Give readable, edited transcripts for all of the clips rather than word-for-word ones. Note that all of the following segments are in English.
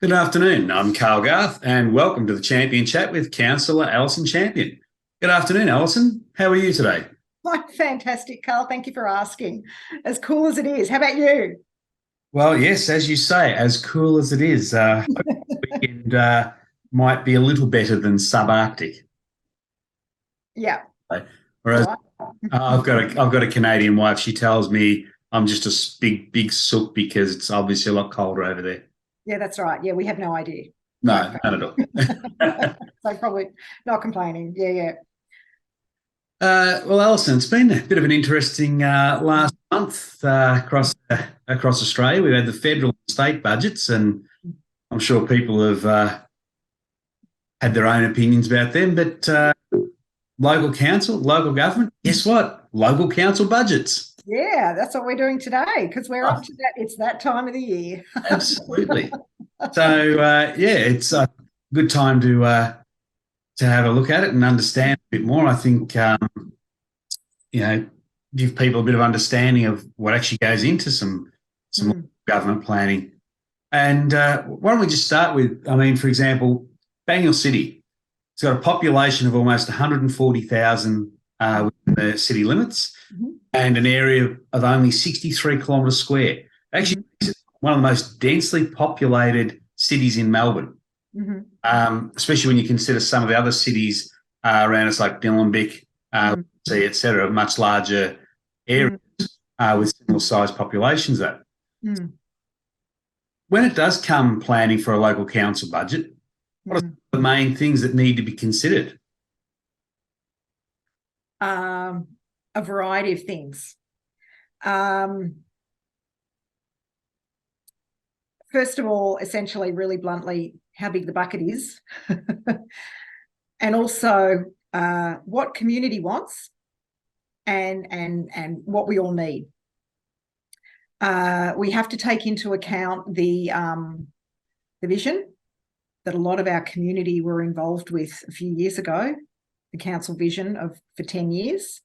Good afternoon. I'm Carl Garth, and welcome to the Champion Chat with Councillor Alison Champion. Good afternoon, Alison. How are you today? I'm fantastic, Carl. Thank you for asking. As cool as it is. How about you? Well, yes, as you say, as cool as it is, weekend might be a little better than subarctic. Yeah. Whereas Right. I've got a Canadian wife. She tells me I'm just a big sook because it's obviously a lot colder over there. Yeah, that's right. Yeah, we have no idea. No, none at all. So probably not complaining. Yeah. Well, Alison, it's been a bit of an interesting last month across Australia. We've had the federal and state budgets, and I'm sure people have had their own opinions about them. But local council, local government, guess what? Local council budgets. Yeah, that's what we're doing today because we're up to that. It's that time of the year. Absolutely. So, it's a good time to have a look at it and understand a bit more. I think, give people a bit of understanding of what actually goes into some government planning. And why don't we just start with, for example, Banyule City. It's got a population of almost 140,000 within the city limits and an area of only 63 kilometres square. Actually, it's one of the most densely populated cities in Melbourne, especially when you consider some of the other cities around us like Dillenbeck, et cetera, much larger areas with similar sized populations though. When it does come planning for a local council budget, what are the main things that need to be considered? A variety of things. First of all, essentially, really bluntly, how big the bucket is, and also what community wants, and what we all need. We have to take into account the vision that a lot of our community were involved with a few years ago, the council vision for 10 years.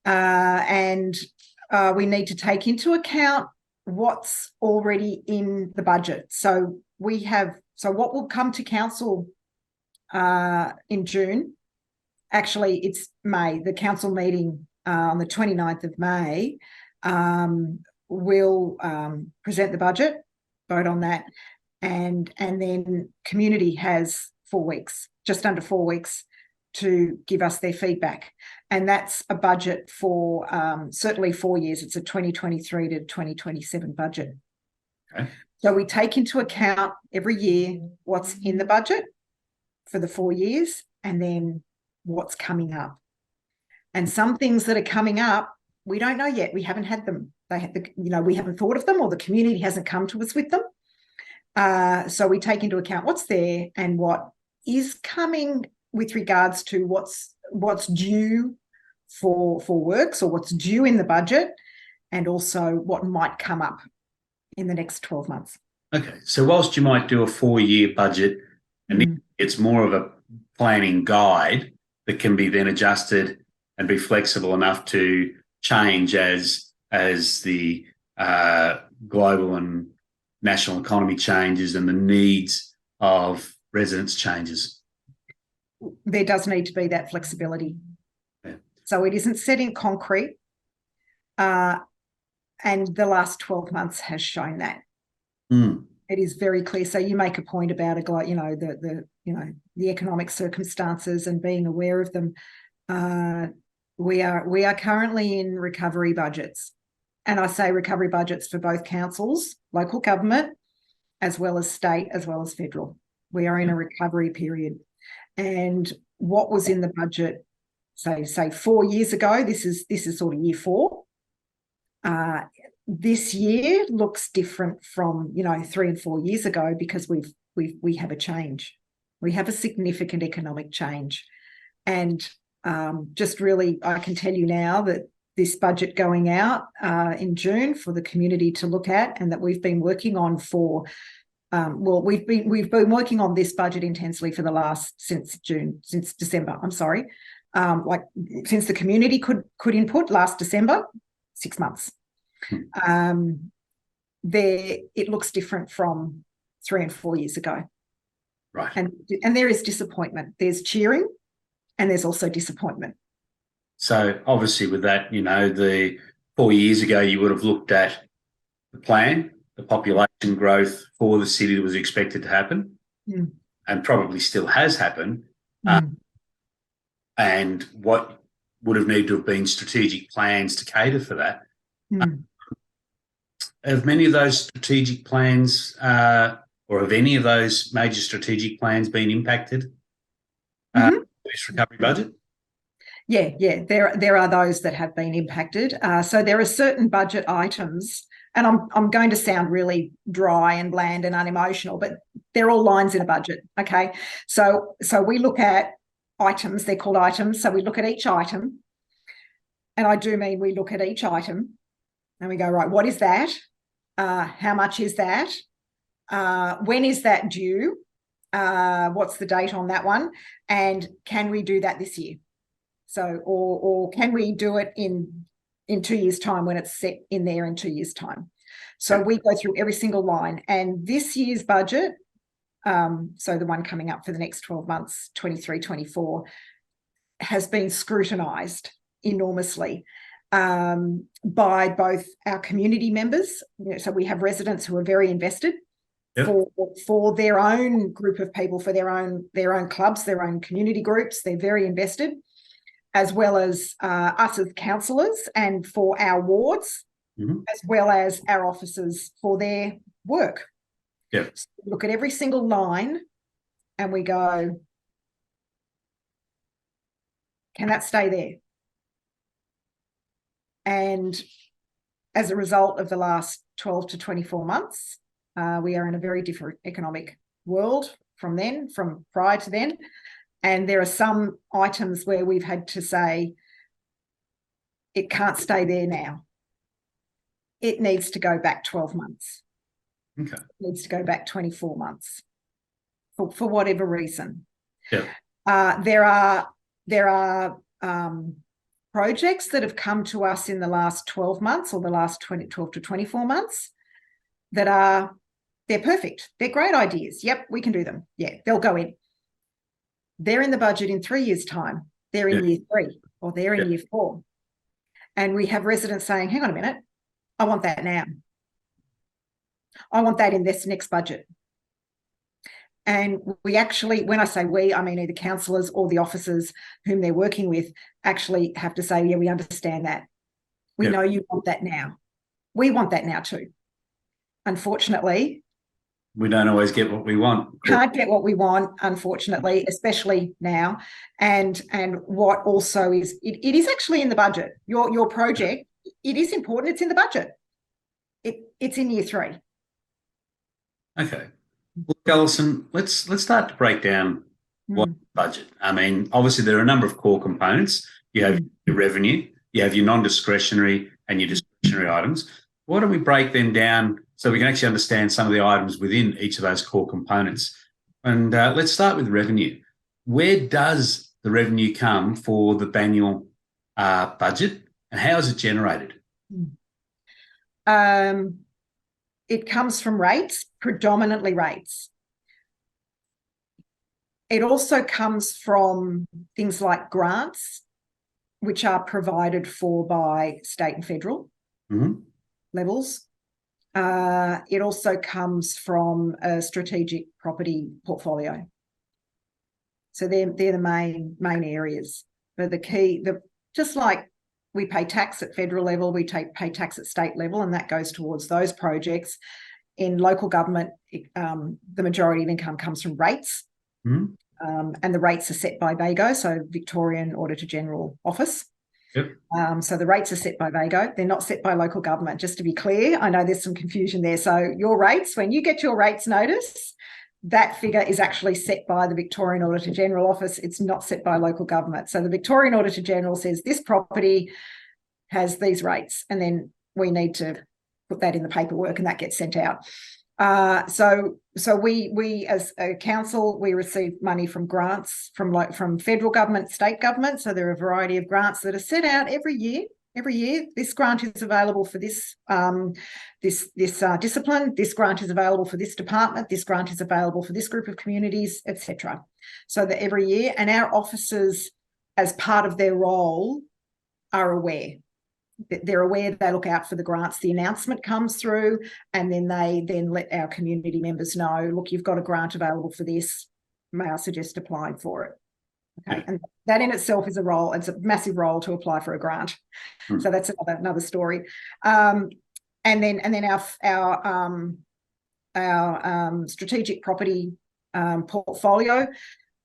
And we need to take into account what's already in the budget. So what will come to council in June, actually it's May, the council meeting on the 29th of May, will present the budget, vote on that, and then community has 4 weeks, just under 4 weeks, to give us their feedback. And that's a budget for certainly 4 years. It's a 2023 to 2027 budget. Okay. So we take into account every year what's in the budget for the 4 years and then what's coming up. And some things that are coming up, we don't know yet. We haven't had them. We haven't thought of them, or the community hasn't come to us with them. So we take into account what's there and what is coming with regards to what's due for works, or what's due in the budget, and also what might come up in the next 12 months. Okay, so whilst you might do a 4-year budget, and it's more of a planning guide that can be then adjusted and be flexible enough to change as the global and national economy changes and the needs of residents changes. There does need to be that flexibility. Yeah. So it isn't set in concrete, and the last 12 months has shown that. It is very clear. So you make a point about the economic circumstances and being aware of them. We are currently in recovery budgets, and I say recovery budgets for both councils, local government, as well as state, as well as federal. We are in a recovery period. And what was in the budget, say 4 years ago, this is sort of year 4. This year looks different from 3 and 4 years ago, because we have a change. We have a significant economic change, and just really, I can tell you now that this budget going out in June for the community to look at, and that we've been working on for. We've been working on this budget intensely for since December. I'm sorry, since the community could input last December, 6 months. It looks different from 3 and 4 years ago. Right. And there is disappointment. There's cheering and there's also disappointment. So obviously with that, the 4 years ago, you would have looked at the plan, the population growth for the city that was expected to happen and probably still has happened, and what would have needed to have been strategic plans to cater for that. Have many of those strategic plans or have any of those major strategic plans been impacted with this recovery budget? Yeah. There are those that have been impacted. So there are certain budget items, and I'm going to sound really dry and bland and unemotional, but they're all lines in a budget. Okay. So we look at items, they're called items. So we look at each item. And I do mean we look at each item and we go, right, what is that? How much is that? When is that due? What's the date on that one? And can we do that this year? So, or can we do it in 2 years' time when it's set in there in 2 years' time? So we go through every single line. And this year's budget, so the one coming up for the next 12 months, 23, 24, has been scrutinised enormously by both our community members. So we have residents who are very invested for their own group of people, for their own clubs, their own community groups. They're very invested, as well as us as councillors and for our wards, as well as our officers for their work. So we look at every single line and we go, can that stay there? And as a result of the last 12 to 24 months, we are in a very different economic world from prior to then. And there are some items where we've had to say, it can't stay there now. It needs to go back 12 months. Okay. It needs to go back 24 months for whatever reason. Yeah. There are projects that have come to us in the last 12 months or the last 12 to 24 months they're perfect. They're great ideas. Yep, we can do them. Yeah, they'll go in. They're in the budget in 3 years' time. They're in year 3 or they're in year 4. And we have residents saying, hang on a minute, I want that now. I want that in this next budget. And we actually, when I say we, I mean either councillors or the officers whom they're working with actually have to say, yeah, we understand that. We know you want that now. We want that now too. Unfortunately, we don't always get what we want. Can't get what we want, unfortunately, especially now. And what also is, it is actually in the budget. Your project, it is important. It's in the budget. It's in year 3. Okay. Look, Alison, let's start to break down what budget. I mean, obviously there are a number of core components. You have your revenue, you have your non-discretionary and your discretionary items. Why don't we break them down so we can actually understand some of the items within each of those core components? And let's start with revenue. Where does the revenue come for the Banyule budget, and how is it generated? It comes from rates, predominantly rates. It also comes from things like grants, which are provided for by state and federal levels. It also comes from a strategic property portfolio. So they're the main areas. But just like we pay tax at federal level, we pay tax at state level, and that goes towards those projects. In local government, the majority of income comes from rates, and the rates are set by VAGO, so Victorian Auditor General Office. So the rates are set by VAGO. They're not set by local government, just to be clear. I know there's some confusion there. So your rates, when you get your rates notice, that figure is actually set by the Victorian Auditor General Office. It's not set by local government. So the Victorian Auditor General says this property has these rates, and then we need to put that in the paperwork, and that gets sent out. So we as a council, we receive money from grants from federal government, state government. So there are a variety of grants that are set out every year Every year, this grant is available for this discipline. This grant is available for this department. This grant is available for this group of communities, etc. So that every year, and our officers, as part of their role, are aware. They're aware. They look out for the grants. The announcement comes through, and then they let our community members know, look, you've got a grant available for this. May I suggest applying for it? Okay, and that in itself is a role. It's a massive role to apply for a grant. So that's another story. And then our strategic property portfolio.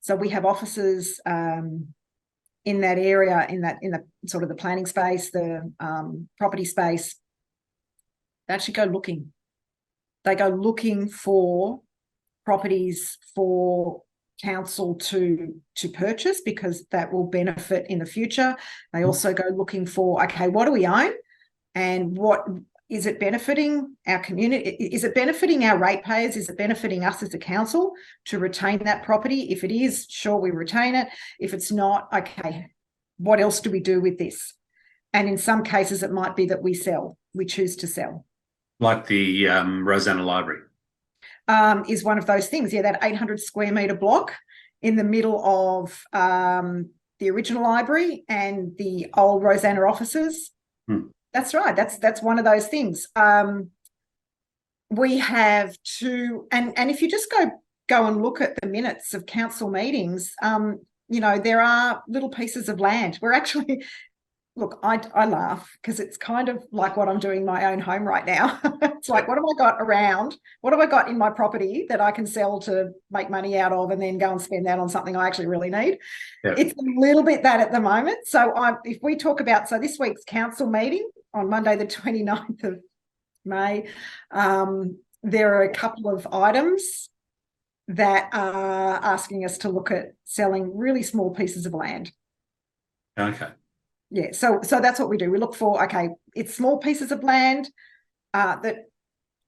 So we have officers in that area, in the sort of the planning space, the property space. They actually go looking. They go looking for properties for council to purchase, because that will benefit in the future. They also go looking for, okay, what do we own, and what is it benefiting our community? Is it benefiting our ratepayers? Is it benefiting us as a council to retain that property? If it is, sure, we retain it. If it's not, okay, what else do we do with this? And in some cases, it might be that we choose to sell. Like the Rosanna Library. Is one of those things. Yeah, that 800 square metre block in the middle of the original library and the old Rosanna offices. That's right. That's one of those things. We have to, and if you just go and look at the minutes of council meetings, there are little pieces of land. We're actually, look, I laugh because it's kind of like what I'm doing in my own home right now. It's like, what have I got around? What have I got in my property that I can sell to make money out of and then go and spend that on something I actually really need? Yep. It's a little bit that at the moment. So if we talk about, so this week's council meeting on Monday, the 29th of May, there are a couple of items that are asking us to look at selling really small pieces of land. Okay. Yeah, so that's what we do. We look for, okay, it's small pieces of land that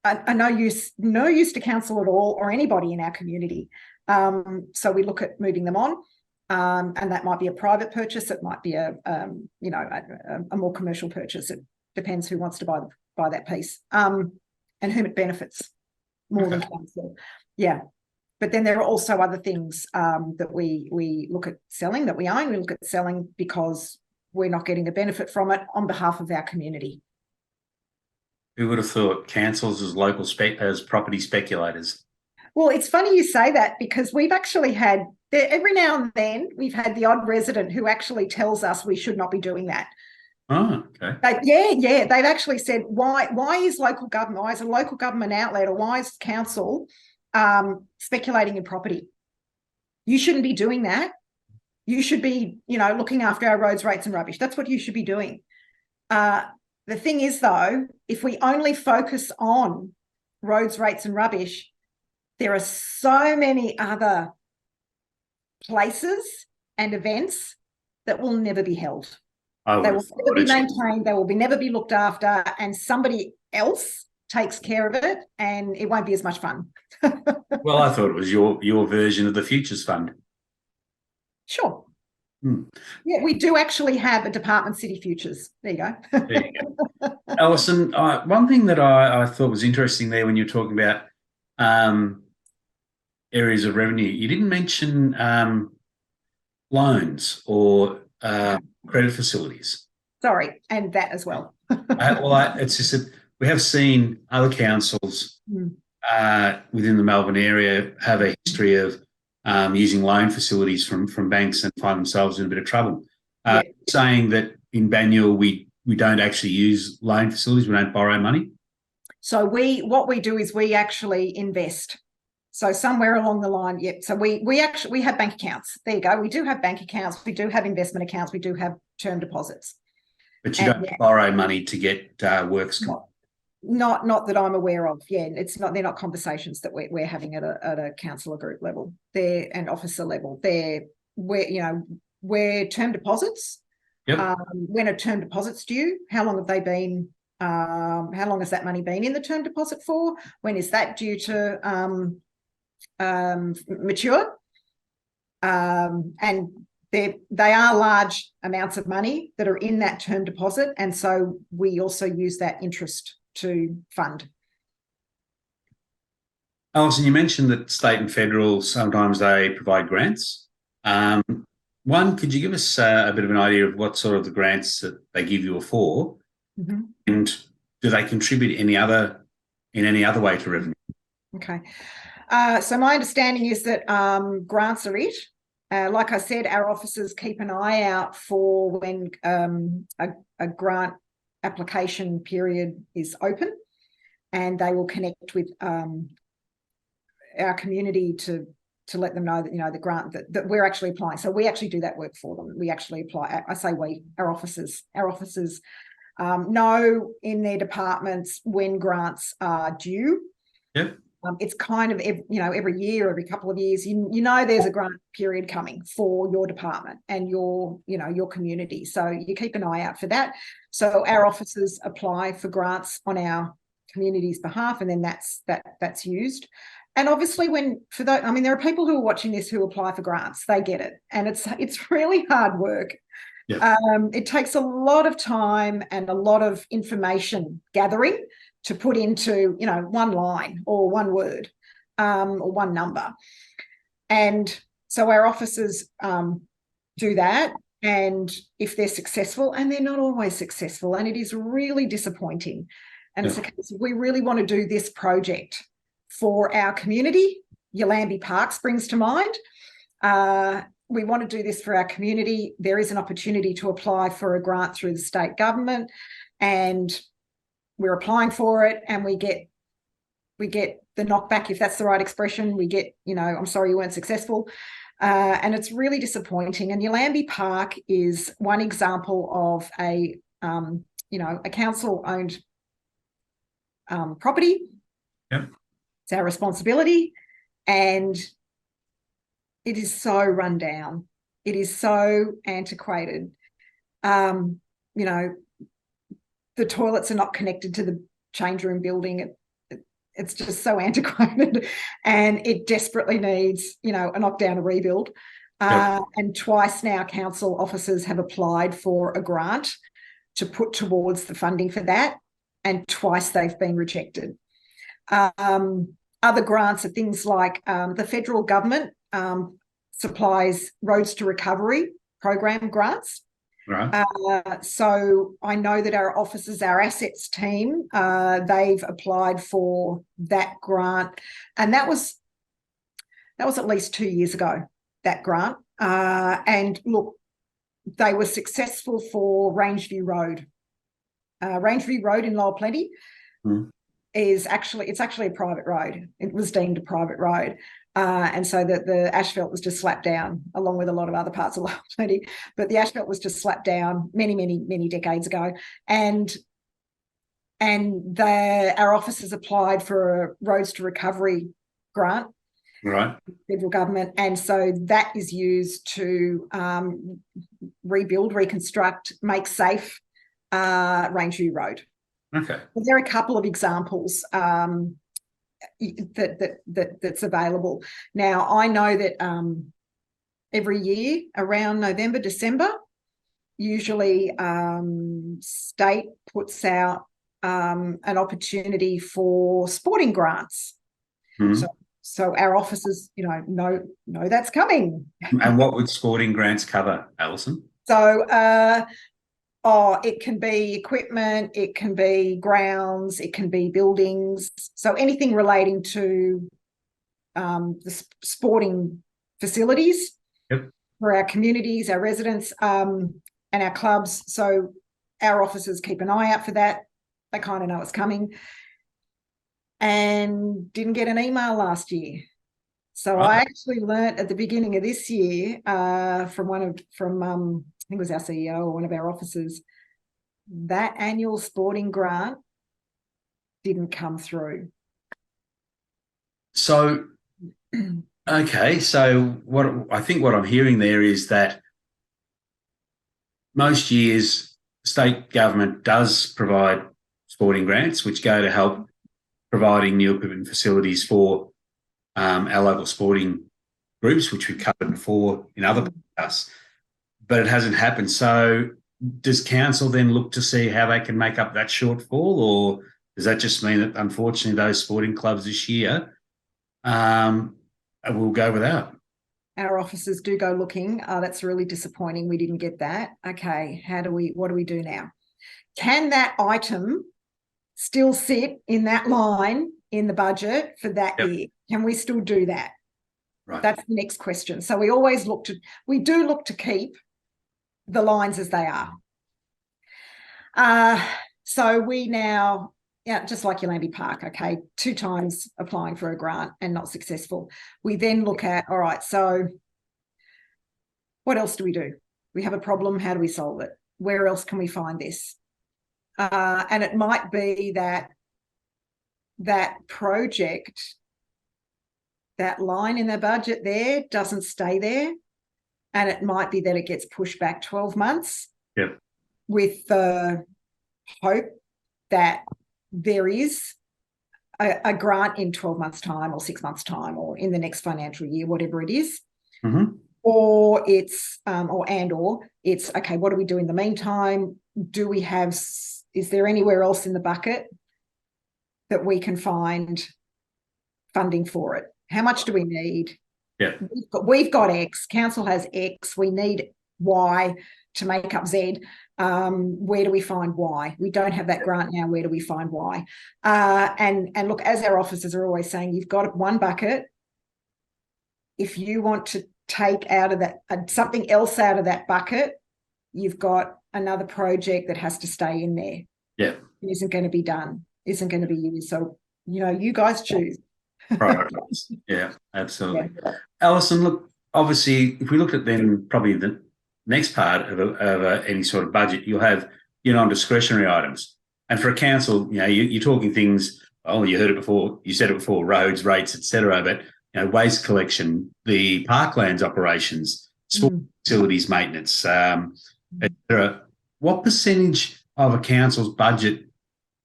are no use to council at all or anybody in our community. So we look at moving them on, and that might be a private purchase. It might be a more commercial purchase. It depends who wants to buy that piece, and whom it benefits more than council. Yeah. But then there are also other things that we look at selling, that we own. We look at selling because we're not getting a benefit from it on behalf of our community. Who would have thought councils as property speculators? Well, it's funny you say that, because we've actually had, every now and then, we've had the odd resident who actually tells us we should not be doing that. Oh, okay. Yeah. They've actually said, why is local government, why is a local government outlet, or why is council speculating in property? You shouldn't be doing that. You should be, looking after our roads, rates and rubbish. That's what you should be doing. The thing is, though, if we only focus on roads, rates and rubbish, there are so many other places and events that will never be held. They will never be maintained. They will never be looked after, and somebody else takes care of it, and it won't be as much fun. Well, I thought it was your version of the Futures Fund. Sure. Yeah, we do actually have a department, City Futures. There you go. There you go. Alison, one thing that I thought was interesting there when you're talking about areas of revenue, you didn't mention loans or credit facilities. Sorry, and that as well. It's just that we have seen other councils within the Melbourne area have a history of using loan facilities from banks and find themselves in a bit of trouble. Saying that in Banyule we don't actually use loan facilities, we don't borrow money. So what we do is we actually invest. So somewhere along the line, so we have bank accounts. There you go. We do have bank accounts. We do have complement accounts. We do have term deposits. But you don't borrow money to get works done. Not that I'm aware of. Yeah, they're not conversations that we're having at a councillor group level. They're an officer level. We're term deposits. Yep. When are term deposits due? How long have they been? How long has that money been in the term deposit for? When is that due to mature? And they are large amounts of money that are in that term deposit, and so we also use that interest to fund. Alison, you mentioned that state and federal, sometimes they provide grants. One, could you give us a bit of an idea of what sort of the grants that they give you are for? Mm-hmm. And do they contribute in any other way to revenue? Okay. So my understanding is that grants are it. Like I said, our officers keep an eye out for when a grant application period is open, and they will connect with our community to let them know that, you know, the grant that we're actually applying. So we actually do that work for them. We actually apply. I say we, our officers know in their departments when grants are due. Yep. It's kind of, you know, every year, every couple of years, you know, there's a grant period coming for your department and your community. So you keep an eye out for that. So our officers apply for grants on our community's behalf, and then that's used. And obviously, there are people who are watching this who apply for grants. They get it, and it's really hard work. Yep. It takes a lot of time and a lot of information gathering to put into, you know, one line or one word or one number. And so our officers do that. And if they're successful, and they're not always successful, and it is really disappointing. And it's a case of, we really want to do this project for our community. Yalambee Park springs to mind. We want to do this for our community. There is an opportunity to apply for a grant through the state government, and we're applying for it, and we get the knockback, if that's the right expression. We get, you know, I'm sorry you weren't successful. And it's really disappointing. And Yalambee Park is one example of a council-owned property. Yep. It's our responsibility, and it is so run down. It is so antiquated. You know, the toilets are not connected to the change room building. It's just so antiquated, and it desperately needs, you know, a knockdown, a rebuild. Yep. And twice now, council officers have applied for a grant to put towards the funding for that, and twice they've been rejected. Other grants are things like the federal government supplies Roads to Recovery program grants. Right. So I know that our officers, our assets team, they've applied for that grant, and that was at least 2 years ago, that grant. And look, they were successful for Rangeview Road. Rangeview Road in Lower Plenty it's actually a private road. It was deemed a private road. And so the asphalt was just slapped down, along with a lot of other parts of Lower Plenty. But the asphalt was just slapped down many, many, many decades ago. And our officers applied for a Roads to Recovery grant. Right. Federal government. And so that is used to rebuild, reconstruct, make safe Rangeview Road. Okay. There are a couple of examples that's available. Now, I know that every year around November, December, usually state puts out an opportunity for sporting grants. So our officers, you know that's coming. And what would sporting grants cover, Alison? So it can be equipment, it can be grounds, it can be buildings. So anything relating to the sporting facilities. Yep. For our communities, our residents, and our clubs. So our officers keep an eye out for that. They kind of know it's coming. And didn't get an email last year. So I actually learnt at the beginning of this year from I think it was our CEO or one of our officers, that annual sporting grant didn't come through. So, okay. So what I'm hearing there is that most years state government does provide sporting grants, which go to help providing new equipment facilities for our local sporting groups, which we've covered before in other podcasts. but it hasn't happened. So does council then look to see how they can make up that shortfall, or does that just mean that unfortunately those sporting clubs this year will go without? Our officers do go looking. That's really disappointing. We didn't get that. Okay, what do we do now? Can that item still sit in that line in the budget for that year? Can we still do that? Right. That's the next question. So we do look to keep the lines as they are. So we now, just like Yalambee Park, okay, 2 times applying for a grant and not successful. We then look at, all right, so what else do we do? We have a problem. How do we solve it? Where else can we find this? And it might be that project, that line in the budget there doesn't stay there. And it might be that it gets pushed back 12 months with the hope that there is a grant in 12 months' time or 6 months' time or in the next financial year, whatever it is. Mm-hmm. Or it's, it's, okay, what do we do in the meantime? Is there anywhere else in the bucket that we can find funding for it? How much do we need? Yeah. We've got X, council has X, we need Y to make up Z. Where do we find Y? We don't have that grant now. Where do we find Y? And look, as our officers are always saying, you've got one bucket. If you want to take out of that something else out of that bucket, you've got another project that has to stay in there. Yeah. It isn't going to be done, isn't going to be used. So, you guys choose. Prioritize. Yeah, absolutely. Yeah. Alison, look, obviously, if we look at then probably the next part of any sort of budget, you'll have your non-discretionary items. And for a council, you're talking things, you heard it before, you said it before, roads, rates, etc. But waste collection, the parklands operations, sport facilities maintenance, etc. What percentage of a council's budget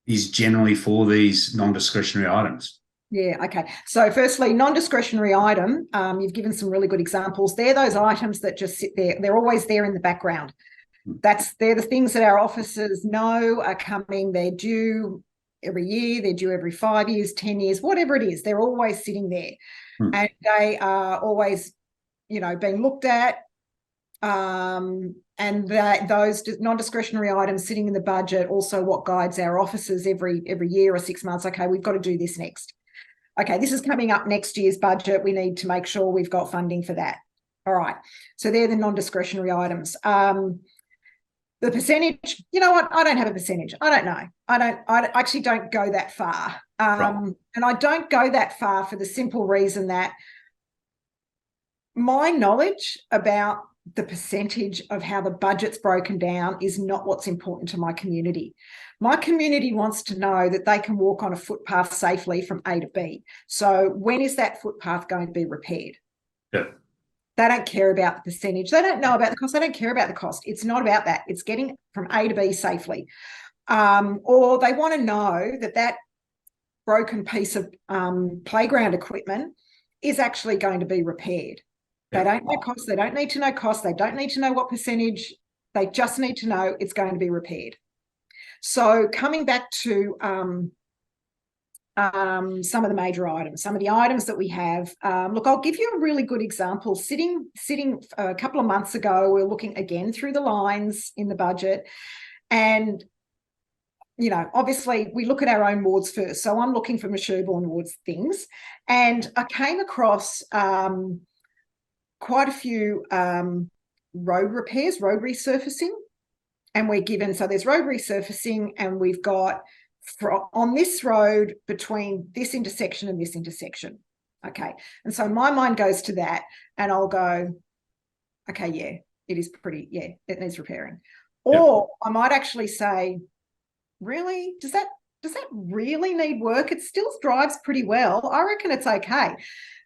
is generally for these non-discretionary items? Yeah, okay. So firstly, non-discretionary item, you've given some really good examples. They're those items that just sit there. They're always there in the background. They're the things that our officers know are coming. They're due every year. They're due every 5 years, 10 years, whatever it is. They're always sitting there. And they are always, being looked at. And those non-discretionary items sitting in the budget, also what guides our officers every year or 6 months. Okay, we've got to do this next. Okay, this is coming up next year's budget. We need to make sure we've got funding for that. All right. So they're the non-discretionary items. The percentage, you know what? I don't have a percentage. I don't know. I actually don't go that far. And I don't go that far for the simple reason that my knowledge about the percentage of how the budget's broken down is not what's important to my community. My community wants to know that they can walk on a footpath safely from A to B. So when is that footpath going to be repaired? Yeah. They don't care about the percentage. They don't know about the cost. They don't care about the cost. It's not about that. It's getting from A to B safely. Or they want to know that broken piece of playground equipment is actually going to be repaired. They don't know cost. They don't need to know cost. They don't need to know what percentage. They just need to know it's going to be repaired. So coming back to some of the major items, some of the items that we have. Look, I'll give you a really good example. Sitting a couple of months ago, we were looking again through the lines in the budget, and obviously we look at our own wards first. So I'm looking for Sherborne wards things, and I came across quite a few road repairs, road resurfacing, and we're given, so there's road resurfacing, and we've got on this road between this intersection and this intersection. Okay. And so my mind goes to that, and I'll go, okay, yeah, it is pretty, yeah, it needs repairing. Or I might actually say, really, does that really need work? It still drives pretty well. I reckon it's okay.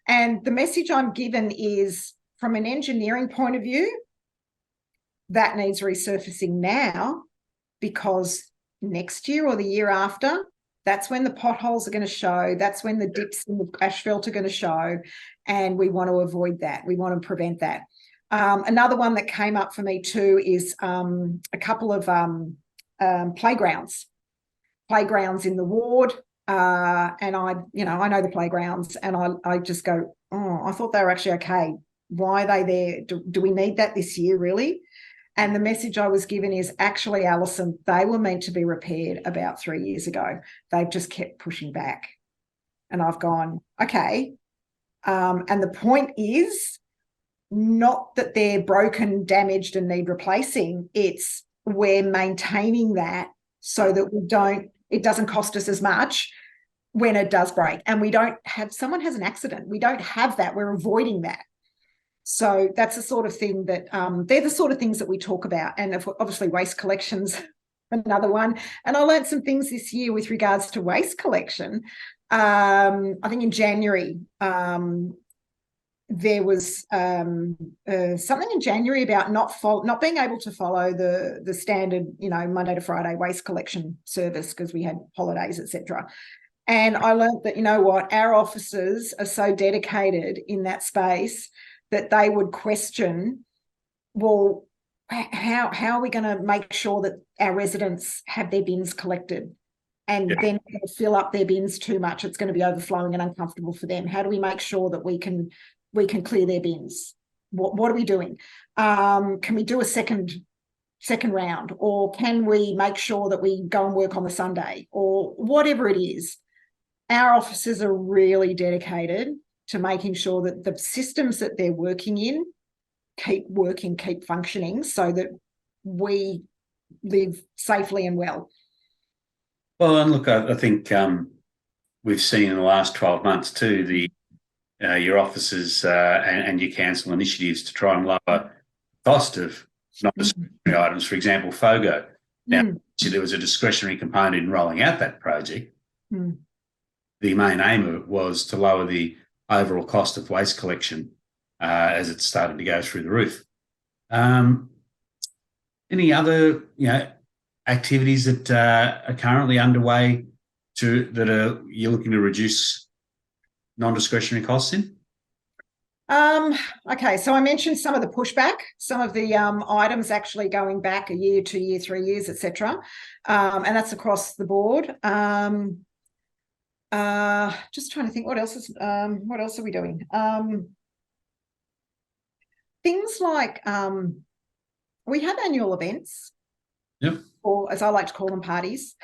And the message I'm given is, from an engineering point of view, that needs resurfacing now, because next year or the year after, that's when the potholes are going to show. That's when the dips in the asphalt are going to show. And we want to avoid that. We want to prevent that. Another one that came up for me too is a couple of playgrounds in the ward. And I know the playgrounds, and I just go, oh, I thought they were actually okay. Why are they there? Do we need that this year, really? And the message I was given is, actually, Alison, they were meant to be repaired about 3 years ago. They've just kept pushing back. And I've gone, okay. And the point is not that they're broken, damaged, and need replacing. It's we're maintaining that so that it doesn't cost us as much when it does break. And we don't have, someone has an accident. We don't have that. We're avoiding that. So that's the sort of thing that, they're the sort of things that we talk about. And obviously waste collection's another one. And I learned some things this year with regards to waste collection. I think in January, there was something in January about not being able to follow the standard, Monday to Friday waste collection service because we had holidays, etc. And I learned that, our officers are so dedicated in that space that they would question, well, how are we going to make sure that our residents have their bins collected? And then fill up their bins too much, it's going to be overflowing and uncomfortable for them. How do we make sure that we can clear their bins? What are we doing? Can we do a second round, or can we make sure that we go and work on the Sunday, or whatever it is? Our officers are really dedicated to making sure that the systems that they're working in keep working, keep functioning, so that we live safely and well. Well, and look, I think we've seen in the last 12 months too, your officers and your council initiatives to try and lower the cost of non-discretionary items, for example, FOGO. Now, there was a discretionary component in rolling out that project. The main aim of it was to lower the overall cost of waste collection as it started to go through the roof. Any other, activities that are currently underway you're looking to reduce non-discretionary costs in? Okay, so I mentioned some of the pushback, some of the items actually going back a year, 2 years, 3 years, etc. And that's across the board. Just trying to think what else are we doing? Things like we have annual events. Yep. Or as I like to call them, parties.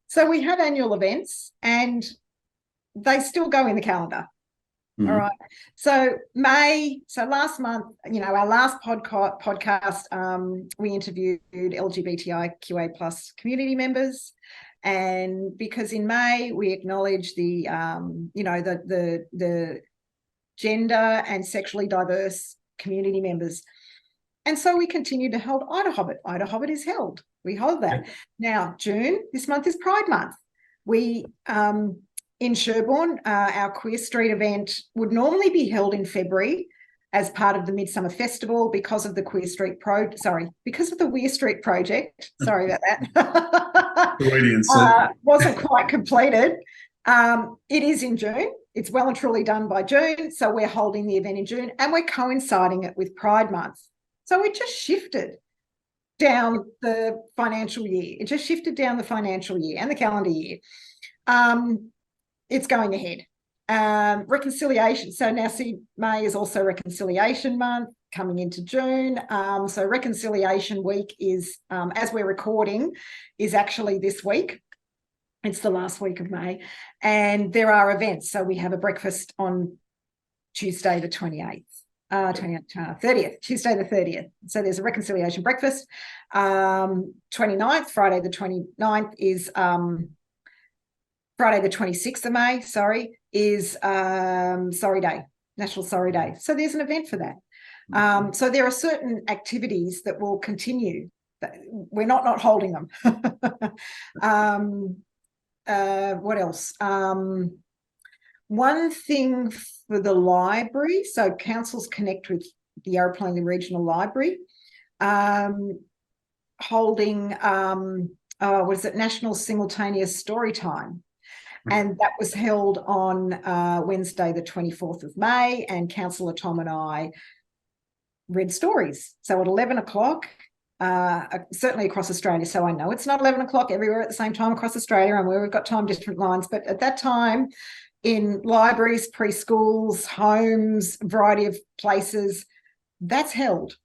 So we have annual events and they still go in the calendar. All right. So last month, our last podcast, we interviewed LGBTIQA plus community members. And because in May we acknowledge the gender and sexually diverse community members. And so we continue to hold Ida Hobbit. Ida Hobbit is held. We hold that. Yeah. Now, June, this month is Pride Month. We, in Sherbourne, our Queer Street event would normally be held in February as part of the Midsummer Festival because of the Weir Street project. Sorry about that. Wasn't quite completed. It is in June. It's well and truly done by June. So we're holding the event in June and we're coinciding it with Pride Month. So it just shifted down the financial year. It just shifted down the financial year and the calendar year. It's going ahead. Reconciliation. So now May is also Reconciliation Month coming into June. So Reconciliation Week is, as we're recording, is actually this week. It's the last week of May. And there are events. So we have a breakfast on Tuesday the 28th. 30th, Tuesday the 30th. So there's a reconciliation breakfast. 29th, Friday the 29th is Friday the 26th of May, is Sorry Day, National Sorry Day. So there's an event for that. So there are certain activities that will continue. We're not holding them. What else? One thing for the library, so councils connect with the Yarra Plainly Regional Library, holding, National Simultaneous Story Time. And that was held on Wednesday, the 24th of May, and Councillor Tom and I read stories. So at 11 o'clock, certainly across Australia, so I know it's not 11 o'clock everywhere at the same time across Australia, and where we've got time different lines, but at that time in libraries, preschools, homes, a variety of places, that's held.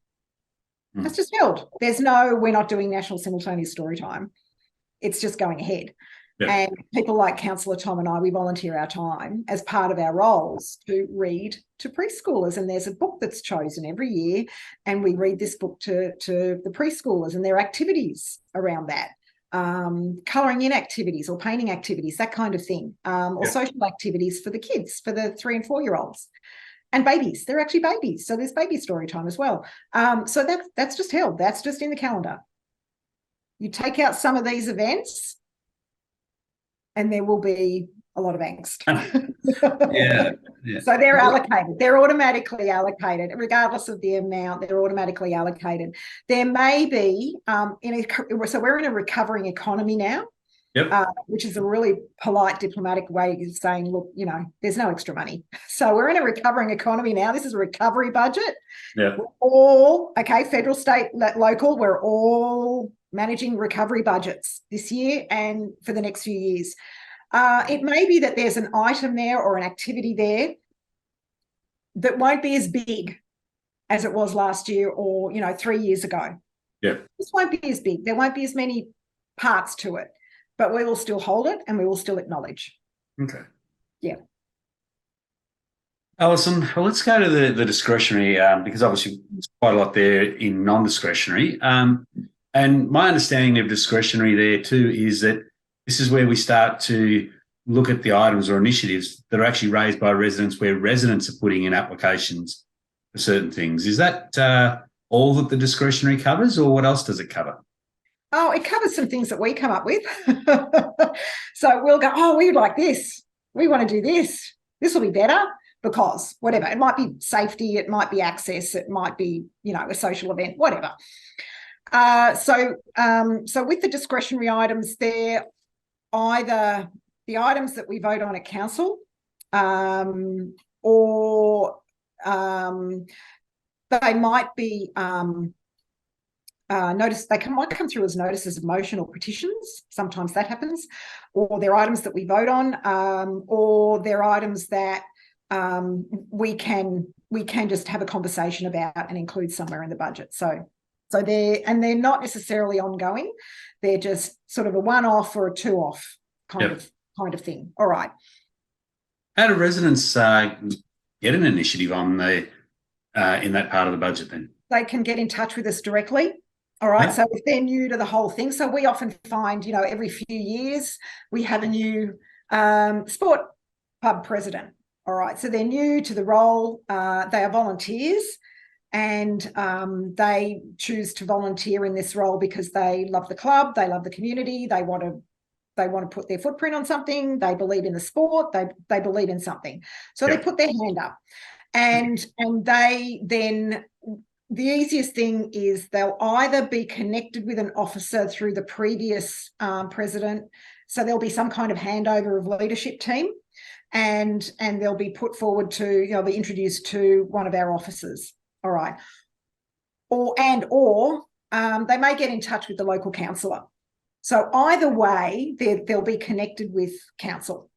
That's just held. There's no, we're not doing national simultaneous story time. It's just going ahead. Yeah. And people like Councillor Tom and I, we volunteer our time as part of our roles to read to preschoolers. And there's a book that's chosen every year, and we read this book to the preschoolers, and there are activities around that. Colouring in activities or painting activities, that kind of thing, or social activities for the kids, for the 3 and 4 year olds. And babies, they're actually babies. So there's baby story time as well. So that's just held. That's just in the calendar. You take out some of these events and there will be a lot of angst. Yeah. So they're allocated. They're automatically allocated, regardless of the amount. They're automatically allocated. There may be, so we're in a recovering economy now, which is a really polite, diplomatic way of saying, look, there's no extra money. So we're in a recovering economy now. This is a recovery budget. Yeah. We're all, federal, state, local, we're all managing recovery budgets this year and for the next few years. It may be that there's an item there or an activity there that won't be as big as it was last year or, 3 years ago. Yeah. This won't be as big. There won't be as many parts to it, but we will still hold it and we will still acknowledge. Okay. Yeah. Alison, well, let's go to the discretionary, because obviously there's quite a lot there in non-discretionary. And my understanding of discretionary there too is that this is where we start to look at the items or initiatives that are actually raised by residents, where residents are putting in applications for certain things. Is that all that the discretionary covers, or what else does it cover? Oh, it covers some things that we come up with. So we'll go, we would like this. We want to do this. This will be better because whatever. It might be safety. It might be access. It might be, a social event, whatever. So with the discretionary items, they're either the items that we vote on at council, or they might be might come through as notices of motion or petitions. Sometimes that happens, or they're items that we vote on, or they're items that we can just have a conversation about and include somewhere in the budget. So they're not necessarily ongoing. They're just sort of a one-off or a two-off kind of thing. All right. How do residents get an initiative on the in that part of the budget then? They can get in touch with us directly. All right. Yeah. So if they're new to the whole thing, so we often find, every few years we have a new sport pub president. All right. So they're new to the role. They are volunteers. And they choose to volunteer in this role because they love the club, they love the community, they want to put their footprint on something, they believe in the sport, they believe in something. So they put their hand up. And they then, the easiest thing is they'll either be connected with an officer through the previous president. So there'll be some kind of handover of leadership team, and they'll be put forward to, be introduced to one of our officers. All right. Or they may get in touch with the local councillor. So either way, they'll be connected with council.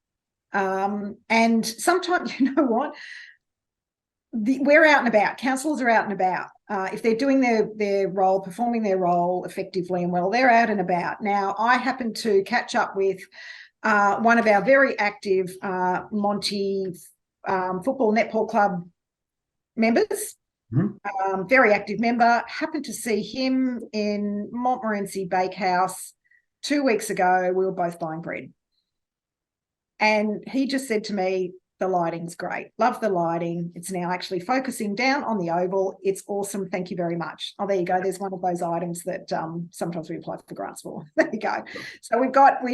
And sometimes, you know what? We're out and about. Councillors are out and about. If they're doing their role, performing their role effectively and well, they're out and about. Now, I happen to catch up with one of our very active Monty Football Netball Club members. Mm-hmm. Very active member. Happened to see him in Montmorency Bakehouse 2 weeks ago. We were both buying bread. And he just said to me, the lighting's great. Love the lighting. It's now actually focusing down on the oval. It's awesome. Thank you very much. Oh, there you go. There's one of those items that sometimes we apply for grants for. There you go. So we've got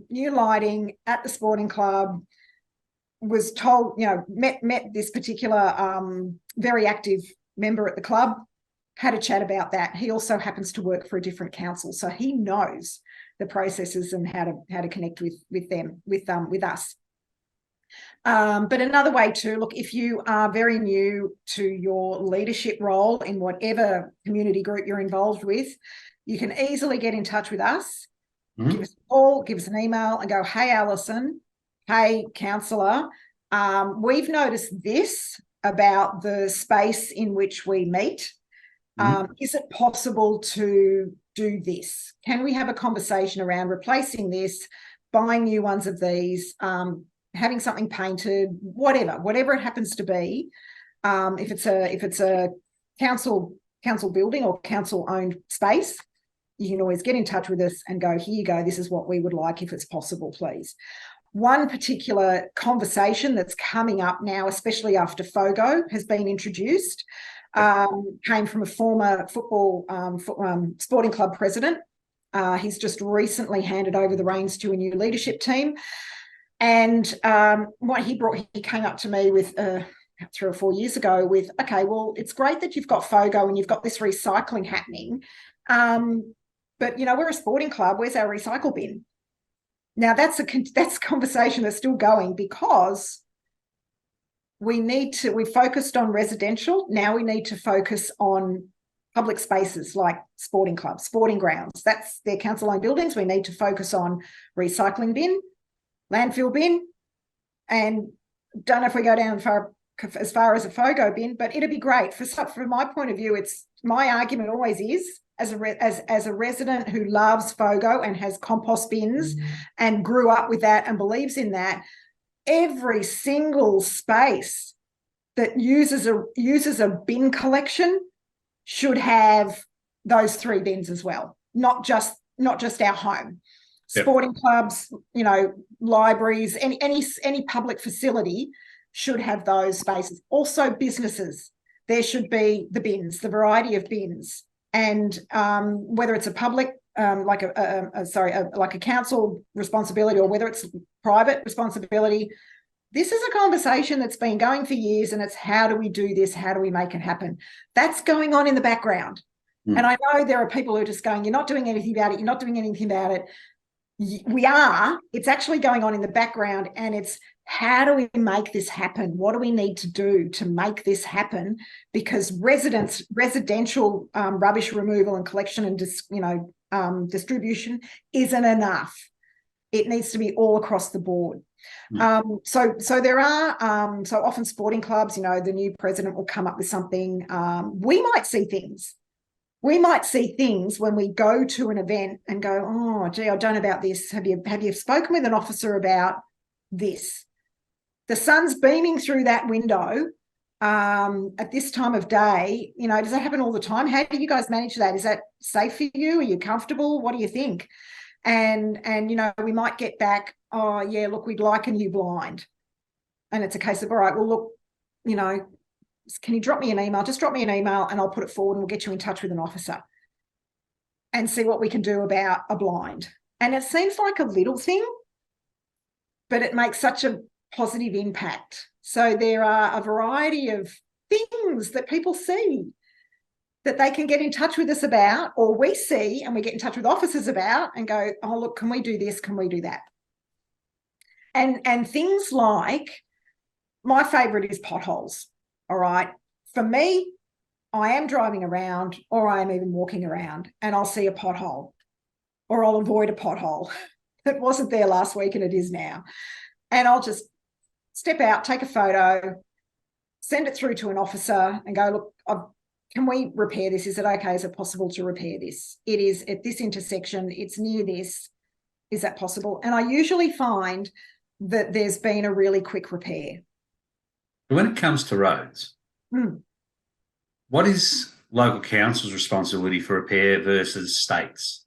new lighting at the sporting club. Was told, met this particular very active member at the club, had a chat about that. He also happens to work for a different council, so he knows the processes and how to connect with them, with us. But another way to look, if you are very new to your leadership role in whatever community group you're involved with, you can easily get in touch with us, give us a call, give us an email and go, hey, Alison, hey, councillor, we've noticed this about the space in which we meet. Is it possible to do this? Can we have a conversation around replacing this, buying new ones of these, having something painted, whatever it happens to be. If it's a council building or council owned space, you can always get in touch with us and go, here you go, this is what we would like if it's possible, please. One particular conversation that's coming up now, especially after FOGO has been introduced, came from a former football sporting club president. He's just recently handed over the reins to a new leadership team. And what he came up to me with 3 or 4 years ago with, okay, well, it's great that you've got FOGO and you've got this recycling happening. But, we're a sporting club. Where's our recycle bin? Now, that's a conversation that's still going because we focused on residential. Now we need to focus on public spaces like sporting clubs, sporting grounds. That's their council-owned buildings. We need to focus on recycling bin, landfill bin, and don't know if we go down as far as a FOGO bin, but it'd be great. From my point of view, it's my argument always is, as a resident who loves FOGO and has compost bins and grew up with that and believes in that, every single space that uses a bin collection should have those 3 bins as well, not just our home. Yep. Sporting clubs, libraries, any public facility should have those spaces. Also businesses, there should be the bins, the variety of bins. And whether it's a public, like a council responsibility, or whether it's private responsibility, this is a conversation that's been going for years, and it's how do we do this? How do we make it happen? That's going on in the background. And I know there are people who are just going, you're not doing anything about it. You're not doing anything about it. We are. It's actually going on in the background, and it's how do we make this happen? What do we need to do to make this happen? Because residential rubbish removal and collection and distribution isn't enough. It needs to be all across the board. So there are so often sporting clubs, the new president will come up with something. We might see things. We might see things when we go to an event and go, oh, gee, I don't know about this. Have you spoken with an officer about this? The sun's beaming through that window at this time of day. Does that happen all the time? How do you guys manage that? Is that safe for you? Are you comfortable? What do you think? And we might get back, oh, yeah, look, we'd like a new blind. And it's a case of, all right, well, look, can you drop me an email? Just drop me an email and I'll put it forward and we'll get you in touch with an officer and see what we can do about a blind. And it seems like a little thing, but it makes such a positive impact. So there are a variety of things that people see that they can get in touch with us about, or we see and we get in touch with officers about and go, oh, look, can we do this? Can we do that? And things like, my favourite is potholes. All right. For me, I am driving around or I am even walking around and I'll see a pothole or I'll avoid a pothole that wasn't there last week and it is now. And I'll just step out, take a photo, send it through to an officer and go, look, can we repair this? Is it okay? Is it possible to repair this? It is at this intersection. It's near this. Is that possible? And I usually find that there's been a really quick repair. When it comes to roads, what is local council's responsibility for repair versus states?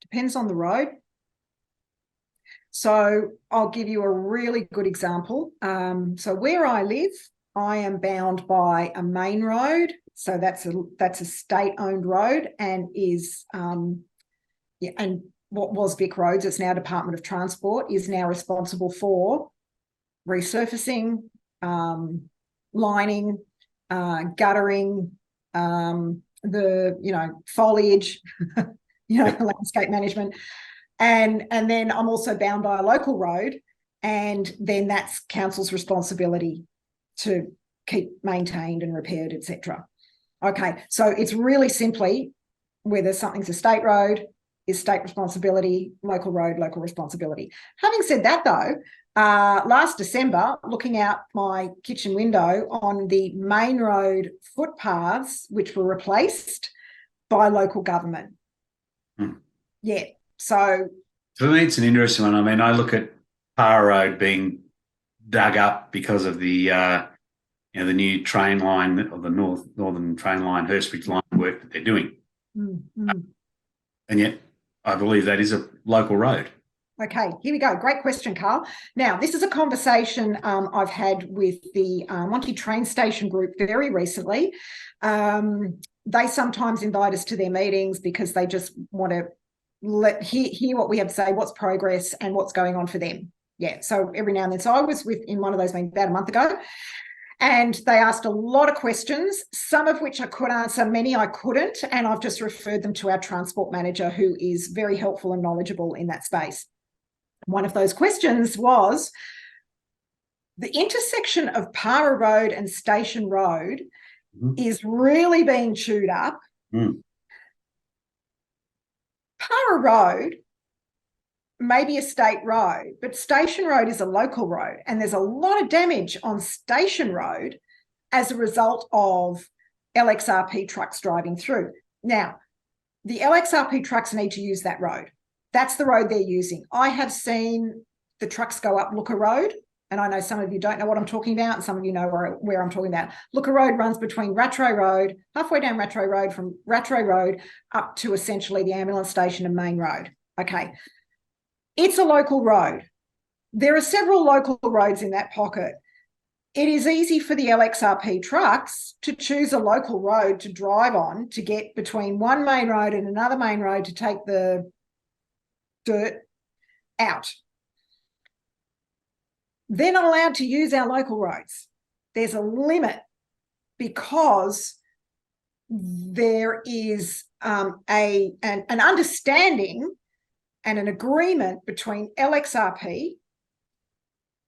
Depends on the road. So I'll give you a really good example. So where I live, I am bound by a main road. So that's a state-owned road and is and what was Vic Roads, it's now Department of Transport, is now responsible for resurfacing, lining, guttering, the foliage, landscape management, and then I'm also bound by a local road, and then that's council's responsibility to keep maintained and repaired, etc. Okay, so it's really simply whether something's a state road is state responsibility, local road, local responsibility. Having said that, though, last December, looking out my kitchen window on the main road footpaths, which were replaced by local government. Yeah, so for me, it's an interesting one. I mean, I look at Para Road being dug up because of the the new train line, or the northern train line, Hurstbridge line work that they're doing. And yet I believe that is a local road. Okay, here we go. Great question, Carl. Now, this is a conversation I've had with the Monty train station group very recently. They sometimes invite us to their meetings because they just want to hear what we have to say, what's progress and what's going on for them. Yeah, so every now and then. So I was in one of those meetings about a month ago, and they asked a lot of questions, some of which I could answer, many I couldn't, and I've just referred them to our transport manager, who is very helpful and knowledgeable in that space. One of those questions was the intersection of Para Road and Station Road is really being chewed up. Para Road may be a state road, but Station Road is a local road, and there's a lot of damage on Station Road as a result of LXRP trucks driving through. Now, the LXRP trucks need to use that road. That's the road they're using. I have seen the trucks go up Looker Road, and I know some of you don't know what I'm talking about, and some of you know where I'm talking about. Looker Road runs between Rattray Road, halfway down Rattray Road, from Rattray Road up to essentially the ambulance station and Main Road. Okay. It's a local road. There are several local roads in that pocket. It is easy for the LXRP trucks to choose a local road to drive on to get between one main road and another main road to take the dirt out. They're not allowed to use our local roads. There's a limit because there is an understanding and an agreement between LXRP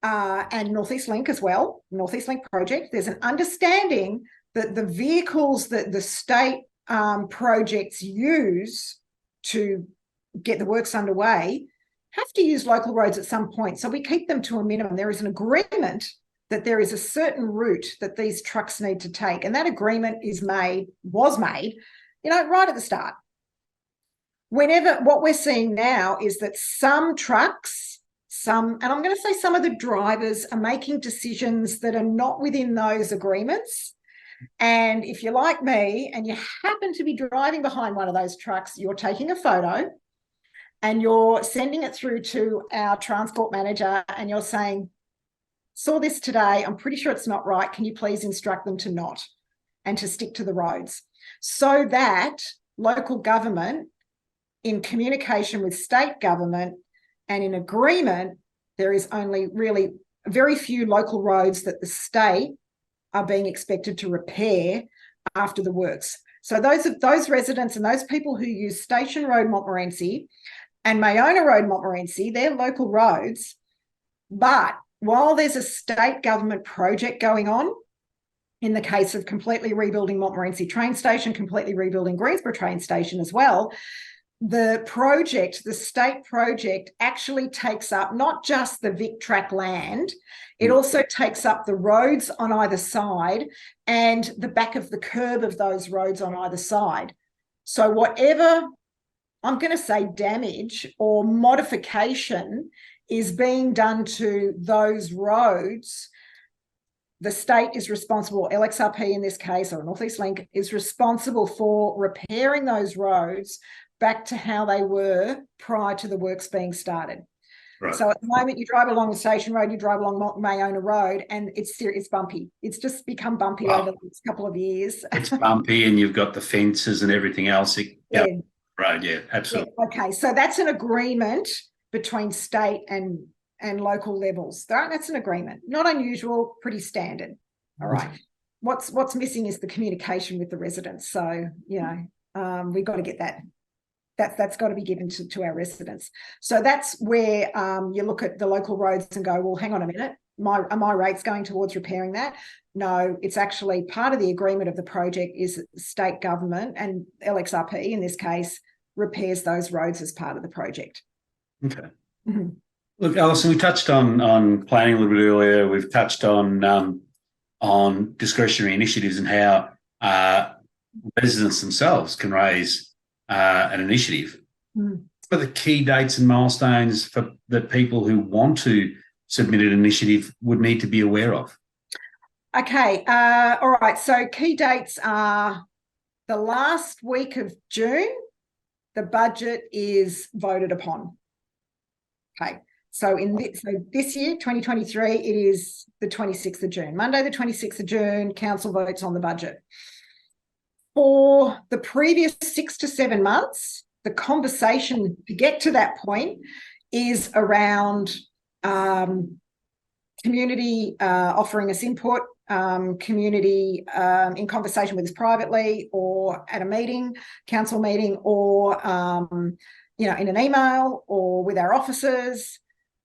and Northeast Link as well, Northeast Link project. There's an understanding that the vehicles that the state projects use to get the works underway have to use local roads at some point. So we keep them to a minimum. There is an agreement that there is a certain route that these trucks need to take. And that agreement was made, right at the start. What we're seeing now is that some trucks, and I'm going to say some of the drivers are making decisions that are not within those agreements. And if you're like me and you happen to be driving behind one of those trucks, you're taking a photo and you're sending it through to our transport manager and you're saying, saw this today, I'm pretty sure it's not right. Can you please instruct them to not and to stick to the roads? So that local government, in communication with state government and in agreement, there is only really very few local roads that the state are being expected to repair after the works. So those residents and those people who use Station Road Montmorency and Mayona Road Montmorency, they're local roads. But while there's a state government project going on, in the case of completely rebuilding Montmorency train station, completely rebuilding Greensborough train station as well, the state project actually takes up not just the Vic Track land, it also takes up the roads on either side and the back of the curb of those roads on either side. So whatever, I'm going to say, damage or modification is being done to those roads, the state is responsible, LXRP in this case, or Northeast Link, is responsible for repairing those roads back to how they were prior to the works being started. Right. So at the moment, you drive along the Station Road, you drive along Mayona Road, and it's bumpy. It's just become bumpy over the last couple of years. It's bumpy, and you've got the fences and everything else. Road, yeah, absolutely. Yeah, okay, so that's an agreement between state and local levels. That's an agreement. Not unusual, pretty standard. All right. What's missing is the communication with the residents. So, we've got to get that That's got to be given to our residents. So that's where you look at the local roads and go, well, hang on a minute, are my rates going towards repairing that? No, it's actually part of the agreement of the project is state government, and LXRP in this case repairs those roads as part of the project. Okay. Mm-hmm. Look, Alison, we touched on planning a little bit earlier. We've touched on discretionary initiatives and how residents themselves can raise an initiative. What are the key dates and milestones for the people who want to submit an initiative would need to be aware of? Okay. All right. So key dates are the last week of June, the budget is voted upon. Okay. So this year, 2023, it is the 26th of June. Monday, the 26th of June, council votes on the budget. For the previous 6 to 7 months, the conversation to get to that point is around community offering us input, community in conversation with us privately or at a meeting, council meeting, or in an email or with our officers,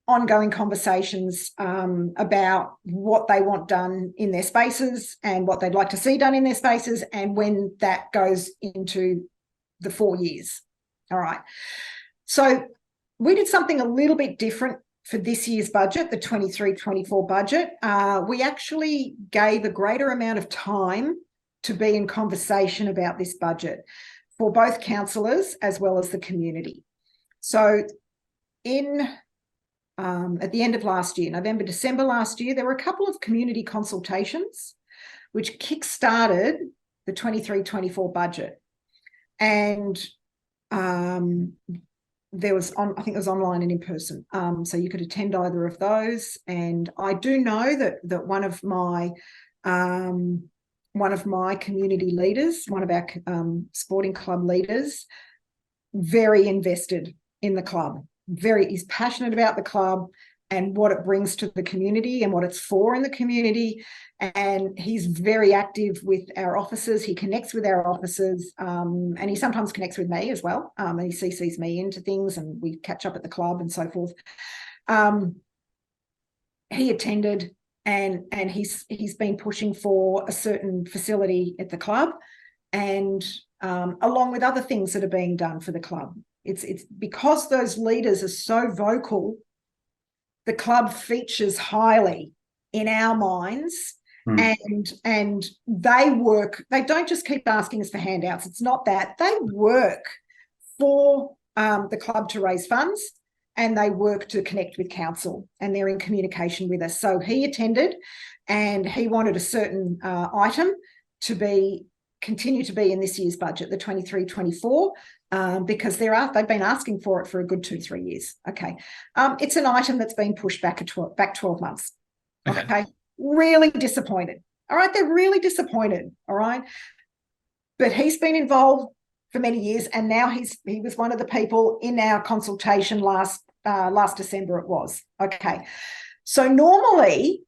ongoing conversations about what they want done in their spaces and what they'd like to see done in their spaces, and when that goes into the 4 years. All right. So we did something a little bit different for this year's budget, the 23-24 budget. We actually gave a greater amount of time to be in conversation about this budget for both councillors as well as the community. So at the end of last year, November, December last year, there were a couple of community consultations which kick-started the 23-24 budget. And there was I think it was online and in person. So you could attend either of those. And I do know that one of my community leaders, one of our sporting club leaders, very invested in the club. He's passionate about the club and what it brings to the community and what it's for in the community. And he's very active with our officers. He connects with our officers, and he sometimes connects with me as well. And he CCs me into things, and we catch up at the club and so forth. He attended, and he's been pushing for a certain facility at the club, and along with other things that are being done for the club. It's because those leaders are so vocal, the club features highly in our minds. And they work. They don't just keep asking us for handouts. It's not that. They work for the club to raise funds, and they work to connect with council, and they're in communication with us. So he attended, and he wanted a certain item to continue to be in this year's budget, the 23-24, because they've been asking for it for a good 2-3 years. Okay. It's an item that's been pushed back 12 months. Okay. Really disappointed. All right. They're really disappointed. All right. But he's been involved for many years, and now he was one of the people in our consultation last December it was. Okay. So normally,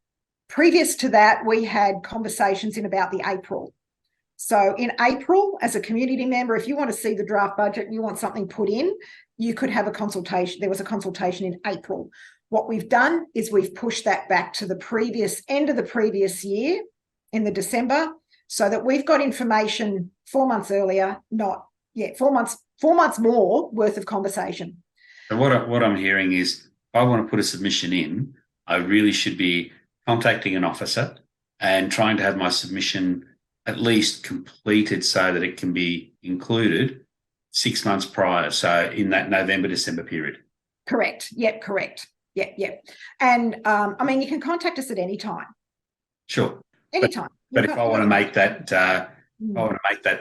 previous to that, we had conversations in about the April. So in April, as a community member, if you want to see the draft budget and you want something put in, you could have a consultation. There was a consultation in April. What we've done is we've pushed that back to the end of the previous year in the December, so that we've got information 4 months earlier, 4 months more worth of conversation. So what I'm hearing is, if I want to put a submission in, I really should be contacting an officer and trying to have my submission at least completed so that it can be included 6 months prior, so in that November, December period. Correct. Yep, correct. Yep. And you can contact us at any time. Sure. Anytime. But if I want to make that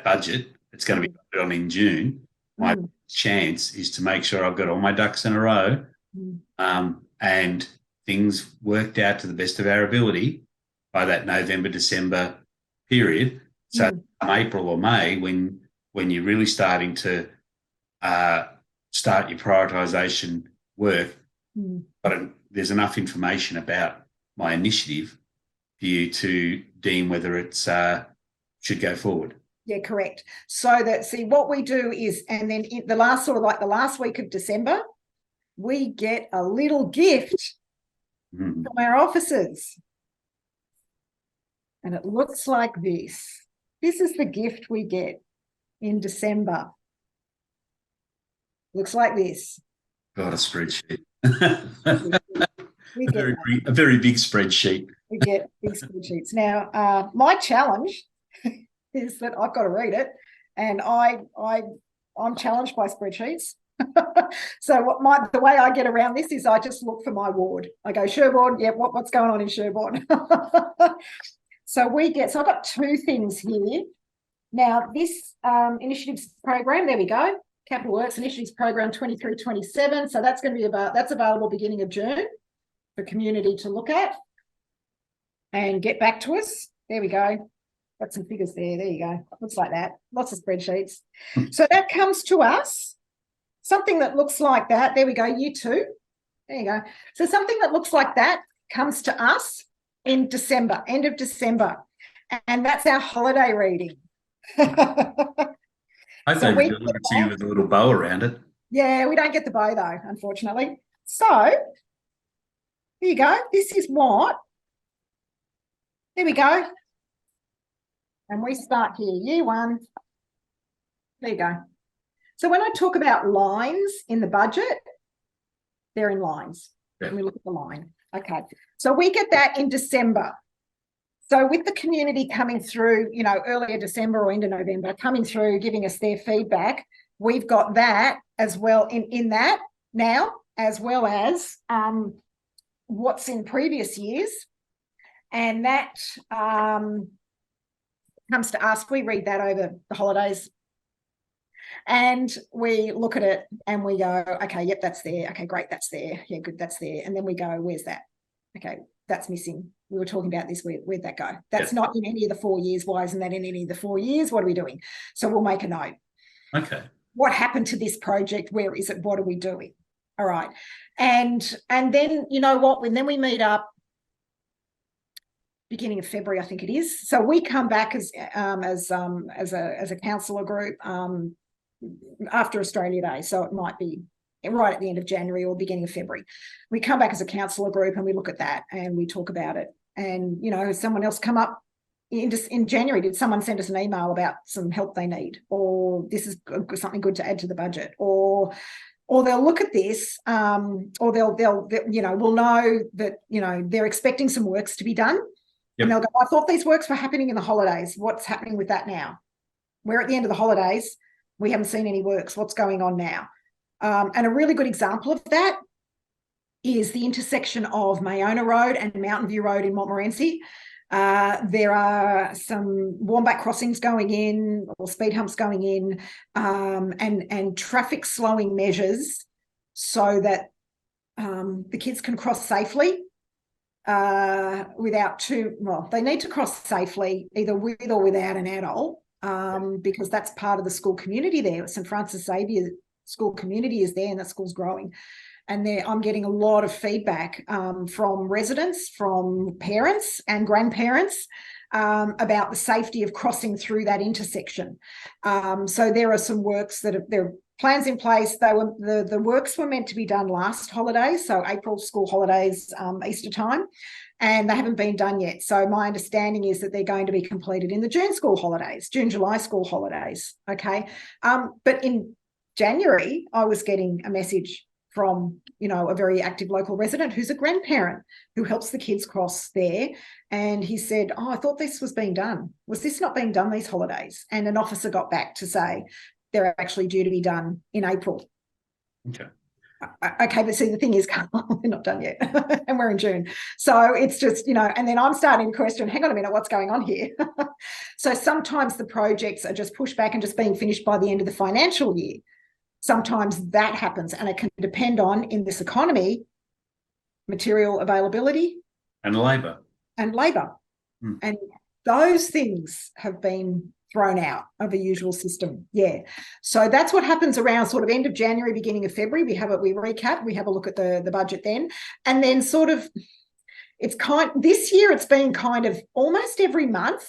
budget, it's going to be put on in June. My chance is to make sure I've got all my ducks in a row, and things worked out to the best of our ability by that November, December period. So April or May, when you're really starting to start your prioritisation work, but there's enough information about my initiative for you to deem whether it's should go forward. Yeah, correct. So that, see, what we do is, and then in the last sort of like the last week of December, we get a little gift from our officers. And it looks like this. This is the gift we get in December. Looks like this. Got a spreadsheet. We get a very big spreadsheet. We get big spreadsheets. Now, my challenge is that I've got to read it, and I'm challenged by spreadsheets. So the way I get around this is I just look for my ward. I go, Sherborne, yeah, what's going on in Sherborne? So I've got two things here. Now, this initiatives program, there we go, Capital Works Initiatives Program 23-27. So that's going to be that's available beginning of June for community to look at and get back to us. There we go. Got some figures there. There you go. Looks like that. Lots of spreadsheets. So that comes to us. Something that looks like that. There we go. Year 2. There you go. So something that looks like that comes to us in December, end of December. And that's our holiday reading. I think we deliver it to you with a little bow around it. Yeah, we don't get the bow though, unfortunately. So here you go. This is what. There we go. And we start here, year 1. There you go. So when I talk about lines in the budget, they're in lines. Yeah. And we look at the line. Okay. So we get that in December. So with the community coming through, earlier December or into November, coming through, giving us their feedback, we've got that as well in that now, as well as what's in previous years. And that comes to us. We read that over the holidays. And we look at it and we go, okay, yep, that's there. Okay, great, that's there. Yeah, good, that's there. And then we go, where's that? Okay, that's missing. We were talking about this. Where'd that go? That's not in any of the 4 years. Why isn't that in any of the 4 years? What are we doing? So we'll make a note. Okay. What happened to this project? Where is it? What are we doing? All right. And then, you know what? Then we meet up beginning of February, I think it is. So we come back as a councillor group after Australia Day. So it might be right at the end of January or beginning of February. We come back as a councillor group and we look at that and we talk about it. And, has someone else come up in January? Did someone send us an email about some help they need? Or this is something good to add to the budget? Or they'll look at this, or they'll we'll know that, they're expecting some works to be done. Yep. And they'll go, I thought these works were happening in the holidays. What's happening with that now? We're at the end of the holidays. We haven't seen any works. What's going on now? And a really good example of that is the intersection of Mayona Road and Mountain View Road in Montmorency. There are some wombat crossings going in or speed humps going in, and traffic slowing measures so that the kids can cross safely without they need to cross safely either with or without an adult, because that's part of the school community there. St Francis Xavier school community is there and that school's growing. And I'm getting a lot of feedback from residents, from parents and grandparents about the safety of crossing through that intersection. So there are some works there are plans in place. The works were meant to be done last holiday, so April school holidays, Easter time, and they haven't been done yet. So my understanding is that they're going to be completed in the June school holidays, June-July school holidays. Okay, but in January, I was getting a message from, a very active local resident who's a grandparent who helps the kids cross there. And he said, I thought this was being done. Was this not being done these holidays? And an officer got back to say they're actually due to be done in April. Okay. Okay, but see, the thing is, they're not done yet and we're in June. So it's just, and then I'm starting to question, hang on a minute, what's going on here? So sometimes the projects are just pushed back and just being finished by the end of the financial year. Sometimes that happens, and it can depend on, in this economy, material availability and labour. And those things have been thrown out of the usual system. Yeah. So that's what happens around sort of end of January, beginning of February. We recap, we have a look at the budget then. And then sort of this year it's been kind of almost every month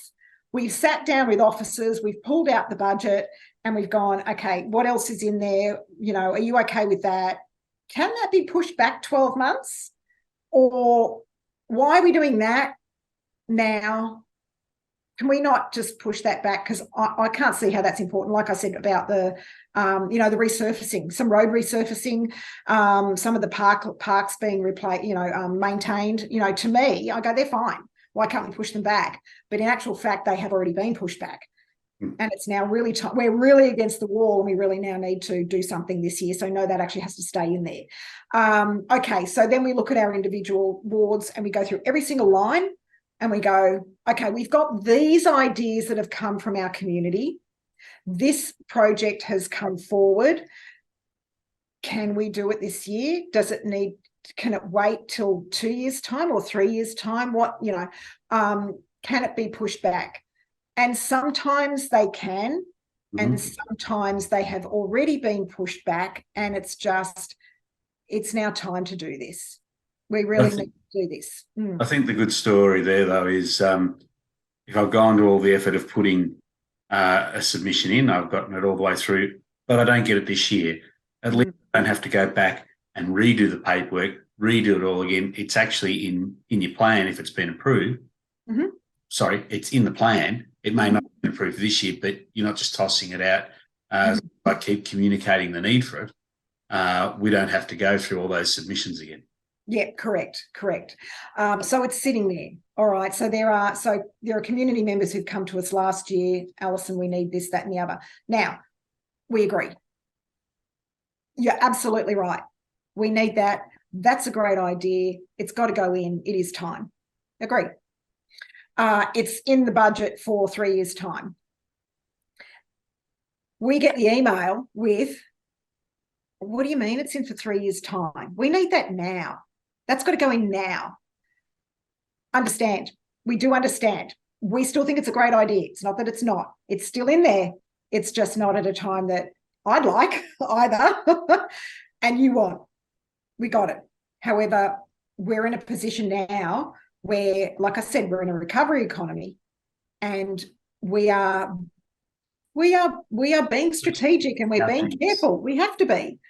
we've sat down with officers, we've pulled out the budget, and we've gone, okay, what else is in there? You know, are you okay with that? Can that be pushed back 12 months? Or why are we doing that now? Can we not just push that back? Because I can't see how that's important. Like I said about the, you know, the resurfacing, some road resurfacing, some of the parks being replaced, you know, maintained. You know, to me, I go, they're fine. Why can't we push them back? But in actual fact, they have already been pushed back. And it's now really time. We're really against the wall, and we really now need to do something this year. So no, that actually has to stay in there. Okay, so then we look at our individual wards and we go through every single line and we go, okay, we've got these ideas that have come from our community. This project has come forward. Can we do it this year? Does it need, can it wait till 2 years' time or 3 years' time? What, you know, can it be pushed back? And sometimes they can, and sometimes they have already been pushed back, and it's just, it's now time to do this. We really need to do this. I think the good story there, though, is if I've gone to all the effort of putting a submission in, I've gotten it all the way through, but I don't get it this year. At least I don't have to go back and redo the paperwork, redo it all again. It's actually in your plan if it's been approved. Sorry, it's in the plan. It may not be approved this year, but you're not just tossing it out. I keep communicating the need for it. We don't have to go through all those submissions again. Yeah, correct. So it's sitting there. All right. So there are community members who've come to us last year. Alison, we need this, that, and the other. Now, we agree. You're absolutely right. We need that. That's a great idea. It's got to go in. It is time. Agree. It's in the budget for 3 years' time. We get the email with, what do you mean it's in for 3 years' time? We need that now. That's got to go in now. Understand. We do understand. We still think it's a great idea. It's not that it's not. It's still in there. It's just not at a time that I'd like either and you want. We got it. However, we're in a position now where, like I said, we're in a recovery economy, and we are being strategic, and we're being careful. We have to be.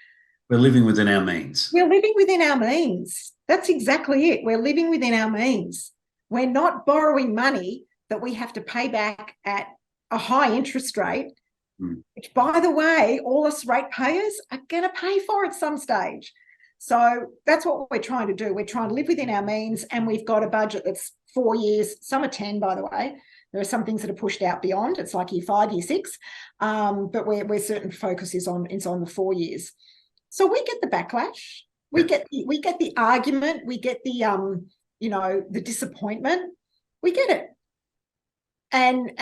We're living within our means. We're living within our means. That's exactly it. We're living within our means. We're not borrowing money that we have to pay back at a high interest rate, which, by the way, all us ratepayers are going to pay for at some stage. So that's what we're trying to do. We're trying to live within our means, and we've got a budget that's 4 years. Some are 10, by the way. There are some things that are pushed out beyond. It's like year 5, year 6, but we're certain focus is on the 4 years. So we get the backlash. We get the argument. We get the you know, the disappointment. We get it, and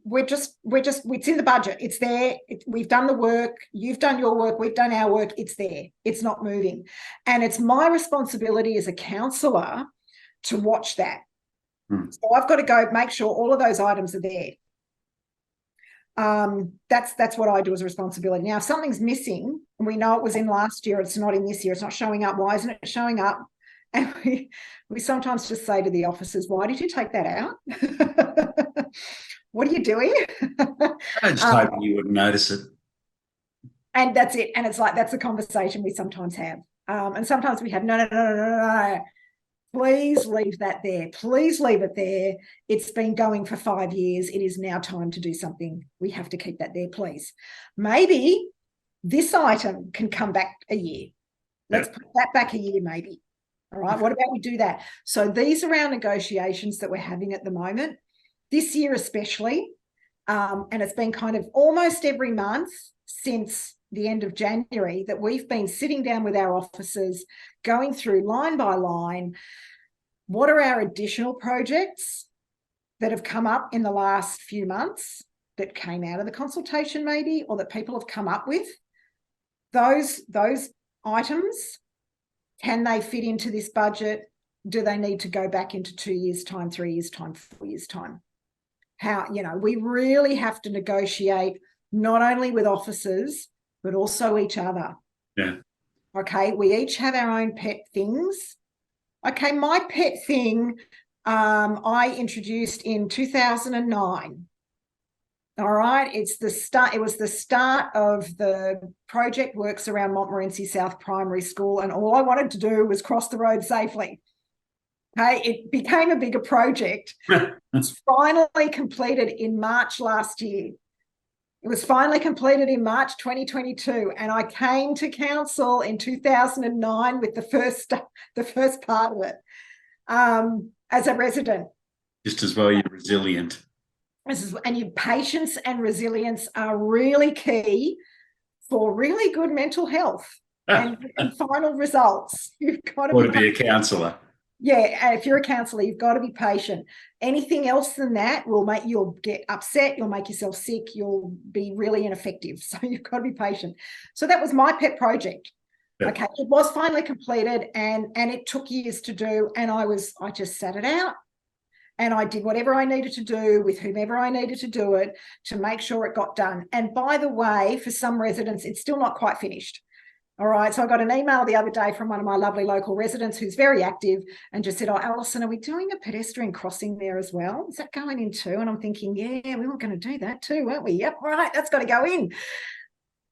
we're just it's in the budget. It's there. We've done the work. You've done your work. We've done our work. It's there. It's not moving, and it's my responsibility as a counsellor to watch that. So I've got to go make sure all of those items are there. That's what I do as a responsibility. Now, if something's missing and we know it was in last year, it's not in this year, it's not showing up. Why isn't it showing up? And we sometimes just say to the officers, why did you take that out? What are you doing? I just hoping you wouldn't notice it. And that's it. And it's like, that's a conversation we sometimes have. And sometimes we have, no. Please leave that there. Please leave it there. It's been going for 5 years. It is now time to do something. We have to keep that there, please. Maybe this item can come back a year. Let's put that back a year, maybe. All right. What about we do that? So these are our negotiations that we're having at the moment, this year especially. And it's been kind of almost every month since the end of January that we've been sitting down with our officers, going through line by line, what are our additional projects that have come up in the last few months that came out of the consultation maybe, or that people have come up with. Those items, can they fit into this budget? Do they need to go back into 2 years' time, 3 years' time, 4 years' time? How, you know, we really have to negotiate not only with officers, but also each other. Yeah. Okay, we each have our own pet things. Okay, my pet thing I introduced in 2009. All right, it's the start. It was the start of the project works around Montmorency South Primary School, and all I wanted to do was cross the road safely. Okay, it became a bigger project. It's finally completed in March last year. It was finally completed in March 2022, and I came to council in 2009 with the first part of it as a resident. Just as well, you're resilient. And your patience and resilience are really key for really good mental health and final results. You've got to be a counsellor. Yeah, if you're a counsellor, you've got to be patient. Anything else than that will make you'll get upset, you'll make yourself sick, you'll be really ineffective. So you've got to be patient. So that was my pet project. Yep. Okay, it was finally completed, and it took years to do, and I just sat it out. And I did whatever I needed to do with whomever I needed to do it to make sure it got done. And by the way, for some residents, it's still not quite finished. All right. So I got an email the other day from one of my lovely local residents who's very active and just said, "Oh, Alison, are we doing a pedestrian crossing there as well? Is that going in too?" And I'm thinking, yeah, we were going to do that too, weren't we? Yep. All right. That's got to go in.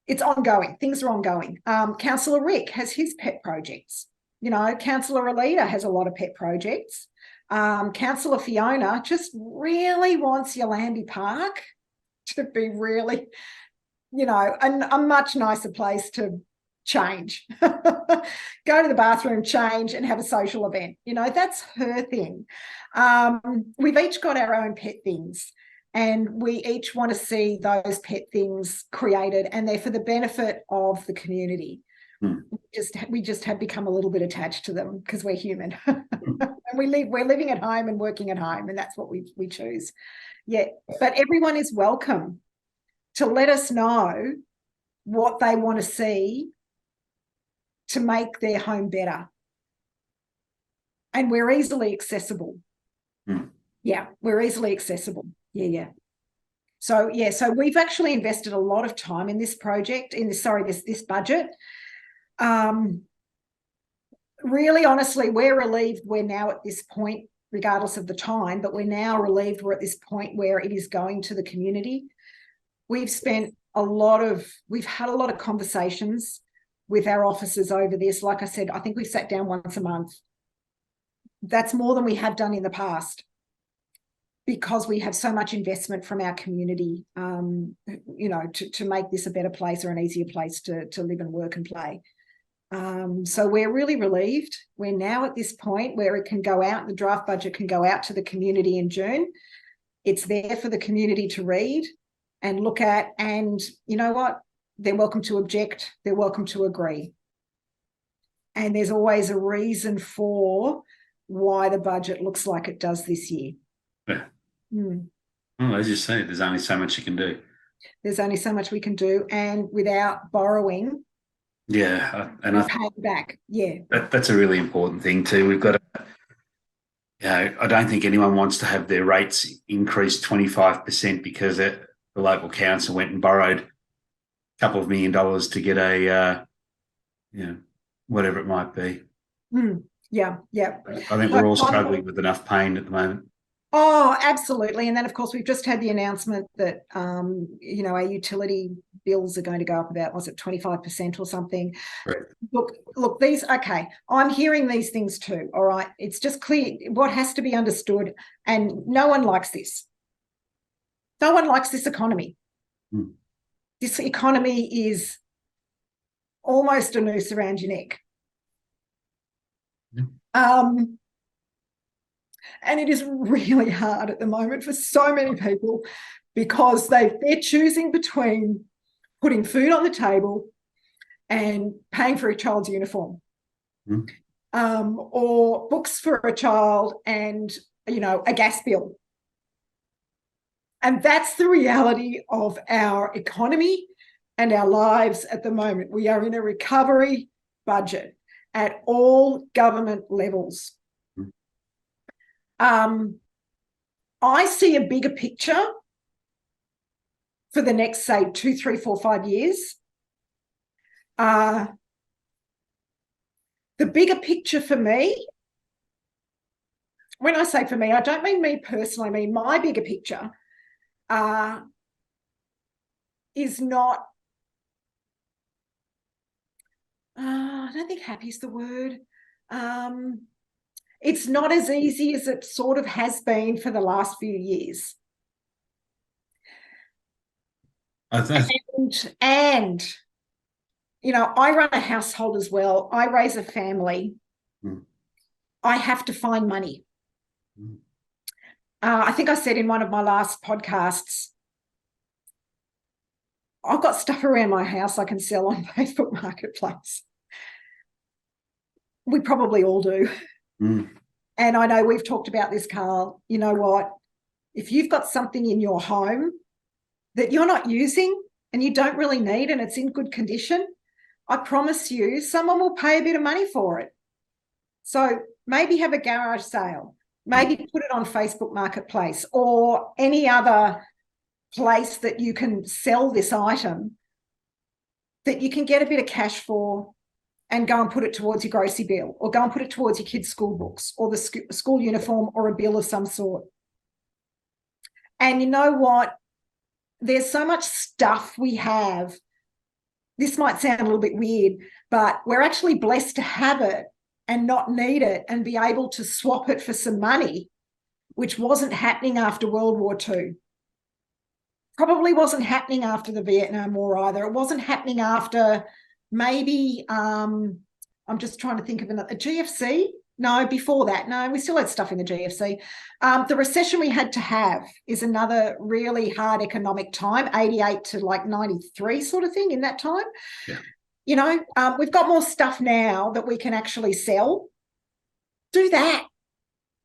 It's ongoing. Things are ongoing. Councillor Rick has his pet projects. You know, Councillor Alita has a lot of pet projects. Councillor Fiona just really wants Yallambee Park to be really, you know, a much nicer place to change. Go to the bathroom, change, and have a social event. You know, that's her thing. We've each got our own pet things, and we each want to see those pet things created, and they're for the benefit of the community. We just have become a little bit attached to them because we're human. And we're living at home and working at home, and that's what we choose. Yeah, but everyone is welcome to let us know what they want to see to make their home better. And we're easily accessible. Yeah, we're easily accessible. Yeah. So we've actually invested a lot of time in this project, this budget. Really, honestly, we're relieved we're now at this point, regardless of the time, but we're now relieved we're at this point where it is going to the community. We've had a lot of conversations with our officers over this. Like I said, I think we've sat down once a month. That's more than we have done in the past because we have so much investment from our community, you know, to make this a better place or an easier place to live and work and play. So we're really relieved. We're now at this point where it can go out, the draft budget can go out to the community in June. It's there for the community to read and look at, and you know what? They're welcome to object. They're welcome to agree. And there's always a reason for why the budget looks like it does this year. Yeah. Well, as you say, there's only so much you can do. There's only so much we can do, and without borrowing. Yeah, and I pay back. Yeah, that's a really important thing too. We've got to, you know, I don't think anyone wants to have their rates increased 25% because the local council went and borrowed a couple of $1 million to get a, you know, whatever it might be. Yeah. I think we're all struggling with enough pain at the moment. Oh, absolutely. And then, of course, we've just had the announcement that, you know, our utility bills are going to go up about, was it 25% or something? Right. Look, okay, I'm hearing these things too, all right? It's just clear what has to be understood, and no one likes this. No one likes this economy. This economy is almost a noose around your neck. And it is really hard at the moment for so many people because they're choosing between putting food on the table and paying for a child's uniform, or books for a child and, you know, a gas bill. And that's the reality of our economy and our lives at the moment. We are in a recovery budget at all government levels. I see a bigger picture for the next, say, 2, 3, 4, 5 years. The bigger picture for me when I say for me, I don't mean me personally, I mean my bigger picture is not, I don't think happy is the word. It's not as easy as it sort of has been for the last few years. And you know, I run a household as well. I raise a family. I have to find money. I think I said in one of my last podcasts, I've got stuff around my house I can sell on Facebook Marketplace. We probably all do. And I know we've talked about this, Carl. You know what? If you've got something in your home that you're not using and you don't really need and it's in good condition, I promise you someone will pay a bit of money for it. So maybe have a garage sale, maybe put it on Facebook Marketplace or any other place that you can sell this item that you can get a bit of cash for, and go and put it towards your grocery bill, or go and put it towards your kids' school books or the school uniform or a bill of some sort. And you know what? There's so much stuff we have. This might sound a little bit weird, but we're actually blessed to have it and not need it and be able to swap it for some money, which wasn't happening after World War II. Probably wasn't happening after the Vietnam War either. It wasn't happening after maybe, I'm just trying to think of a GFC. No, before that. No, we still had stuff in the GFC. The recession we had to have is another really hard economic time, 88 to like 93 sort of thing in that time. Yeah. You know, we've got more stuff now that we can actually sell. Do that.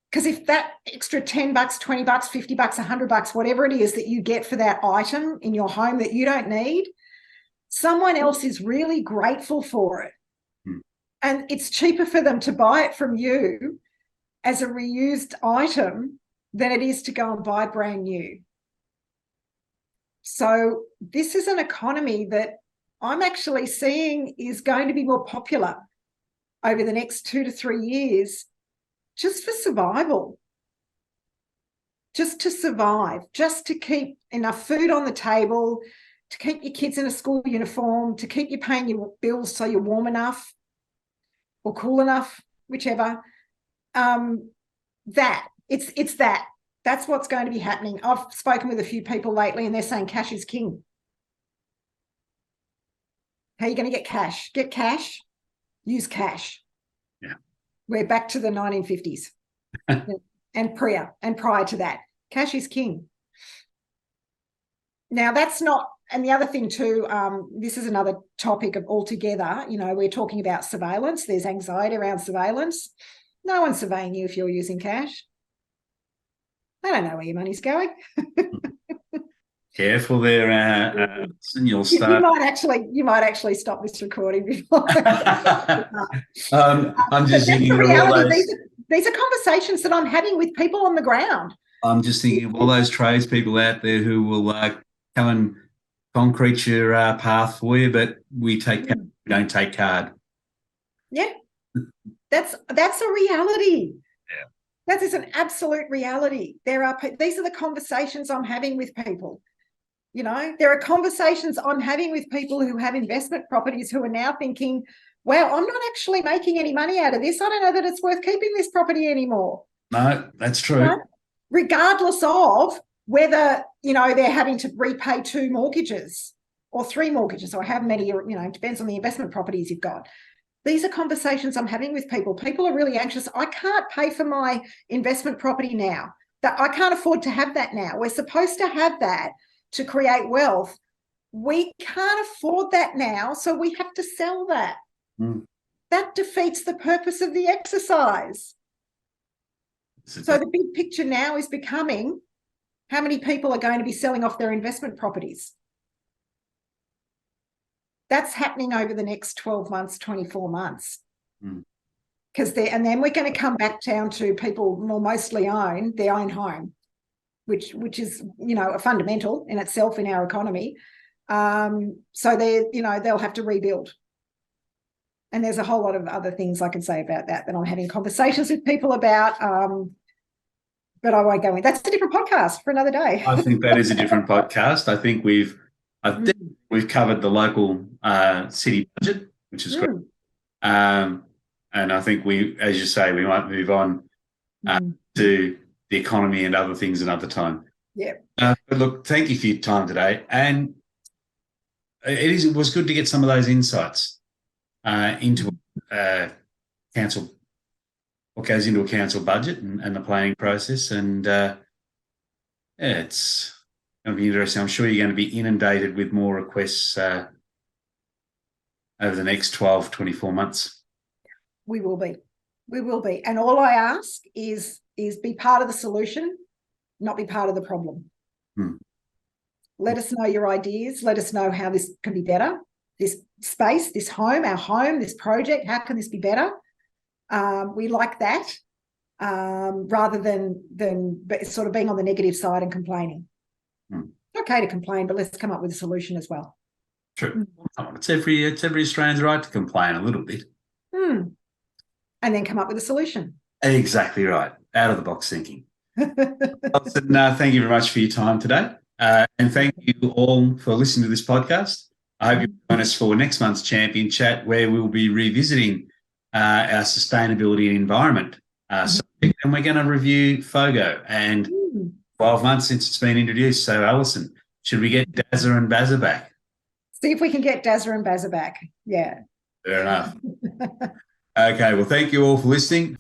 Because if that extra $10, $20, $50, $100, whatever it is that you get for that item in your home that you don't need, someone else is really grateful for it. And it's cheaper for them to buy it from you as a reused item than it is to go and buy brand new. So this is an economy that I'm actually seeing is going to be more popular over the next 2 to 3 years, just for survival, just to survive, just to keep enough food on the table, to keep your kids in a school uniform, to keep you paying your bills so you're warm enough or cool enough, whichever. It's that. That's what's going to be happening. I've spoken with a few people lately and they're saying cash is king. How are you going to get cash? Get cash, use cash. Yeah. We're back to the 1950s and prior to that. Cash is king. Now, that's not, and the other thing too, this is another topic of altogether, you know, we're talking about surveillance. There's anxiety around surveillance. No one's surveying you if you're using cash. I don't know where your money's going. Careful there, and you'll start. You might actually stop this recording before. I'm just thinking of all those. These are conversations that I'm having with people on the ground. I'm just thinking of all those tradespeople out there who will come and concrete your path for you, but we don't take card. Yeah, that's a reality. Yeah, that is an absolute reality. These are the conversations I'm having with people. You know, there are conversations I'm having with people who have investment properties who are now thinking, well, I'm not actually making any money out of this. I don't know that it's worth keeping this property anymore. No, that's true. You know? Regardless of whether, you know, they're having to repay 2 mortgages or 3 mortgages or how many, you know, it depends on the investment properties you've got. These are conversations I'm having with people. People are really anxious. I can't pay for my investment property now. That I can't afford to have that now. We're supposed to have that to create wealth. We can't afford that now, so we have to sell that. That defeats the purpose of the exercise. So the big picture now is becoming how many people are going to be selling off their investment properties. That's happening over the next 12 months, 24 months. And then we're going to come back down to people will mostly own their own home, which is, you know, a fundamental in itself in our economy. So they'll have to rebuild. And there's a whole lot of other things I can say about that I'm having conversations with people about. but I won't go in. That's a different podcast for another day. I think that is a different podcast. I think we've covered the local city budget, which is great. And I think as you say, we might move on to the economy and other things another time. Yeah. But look, thank you for your time today. And it was good to get some of those insights into council, what goes into a council budget and the planning process. And it's going to be interesting. I'm sure you're going to be inundated with more requests over the next 12, 24 months. We will be. We will be. And all I ask is be part of the solution, not be part of the problem. Let us know your ideas. Let us know how this can be better. This space, this home, our home, this project, how can this be better? We like that rather than sort of being on the negative side and complaining. Okay to complain, but let's come up with a solution as well. True. It's every Australian's right to complain a little bit. And then come up with a solution. Exactly right. Out of the box thinking. Alison, thank you very much for your time today. And thank you all for listening to this podcast. I hope you join us for next month's Champion Chat, where we'll be revisiting our sustainability and environment subject, and we're going to review FOGO and 12 months since it's been introduced. So, Alison, should we get Dazza and Bazza back? See if we can get Dazza and Bazza back. Yeah. Fair enough. Okay, well, thank you all for listening.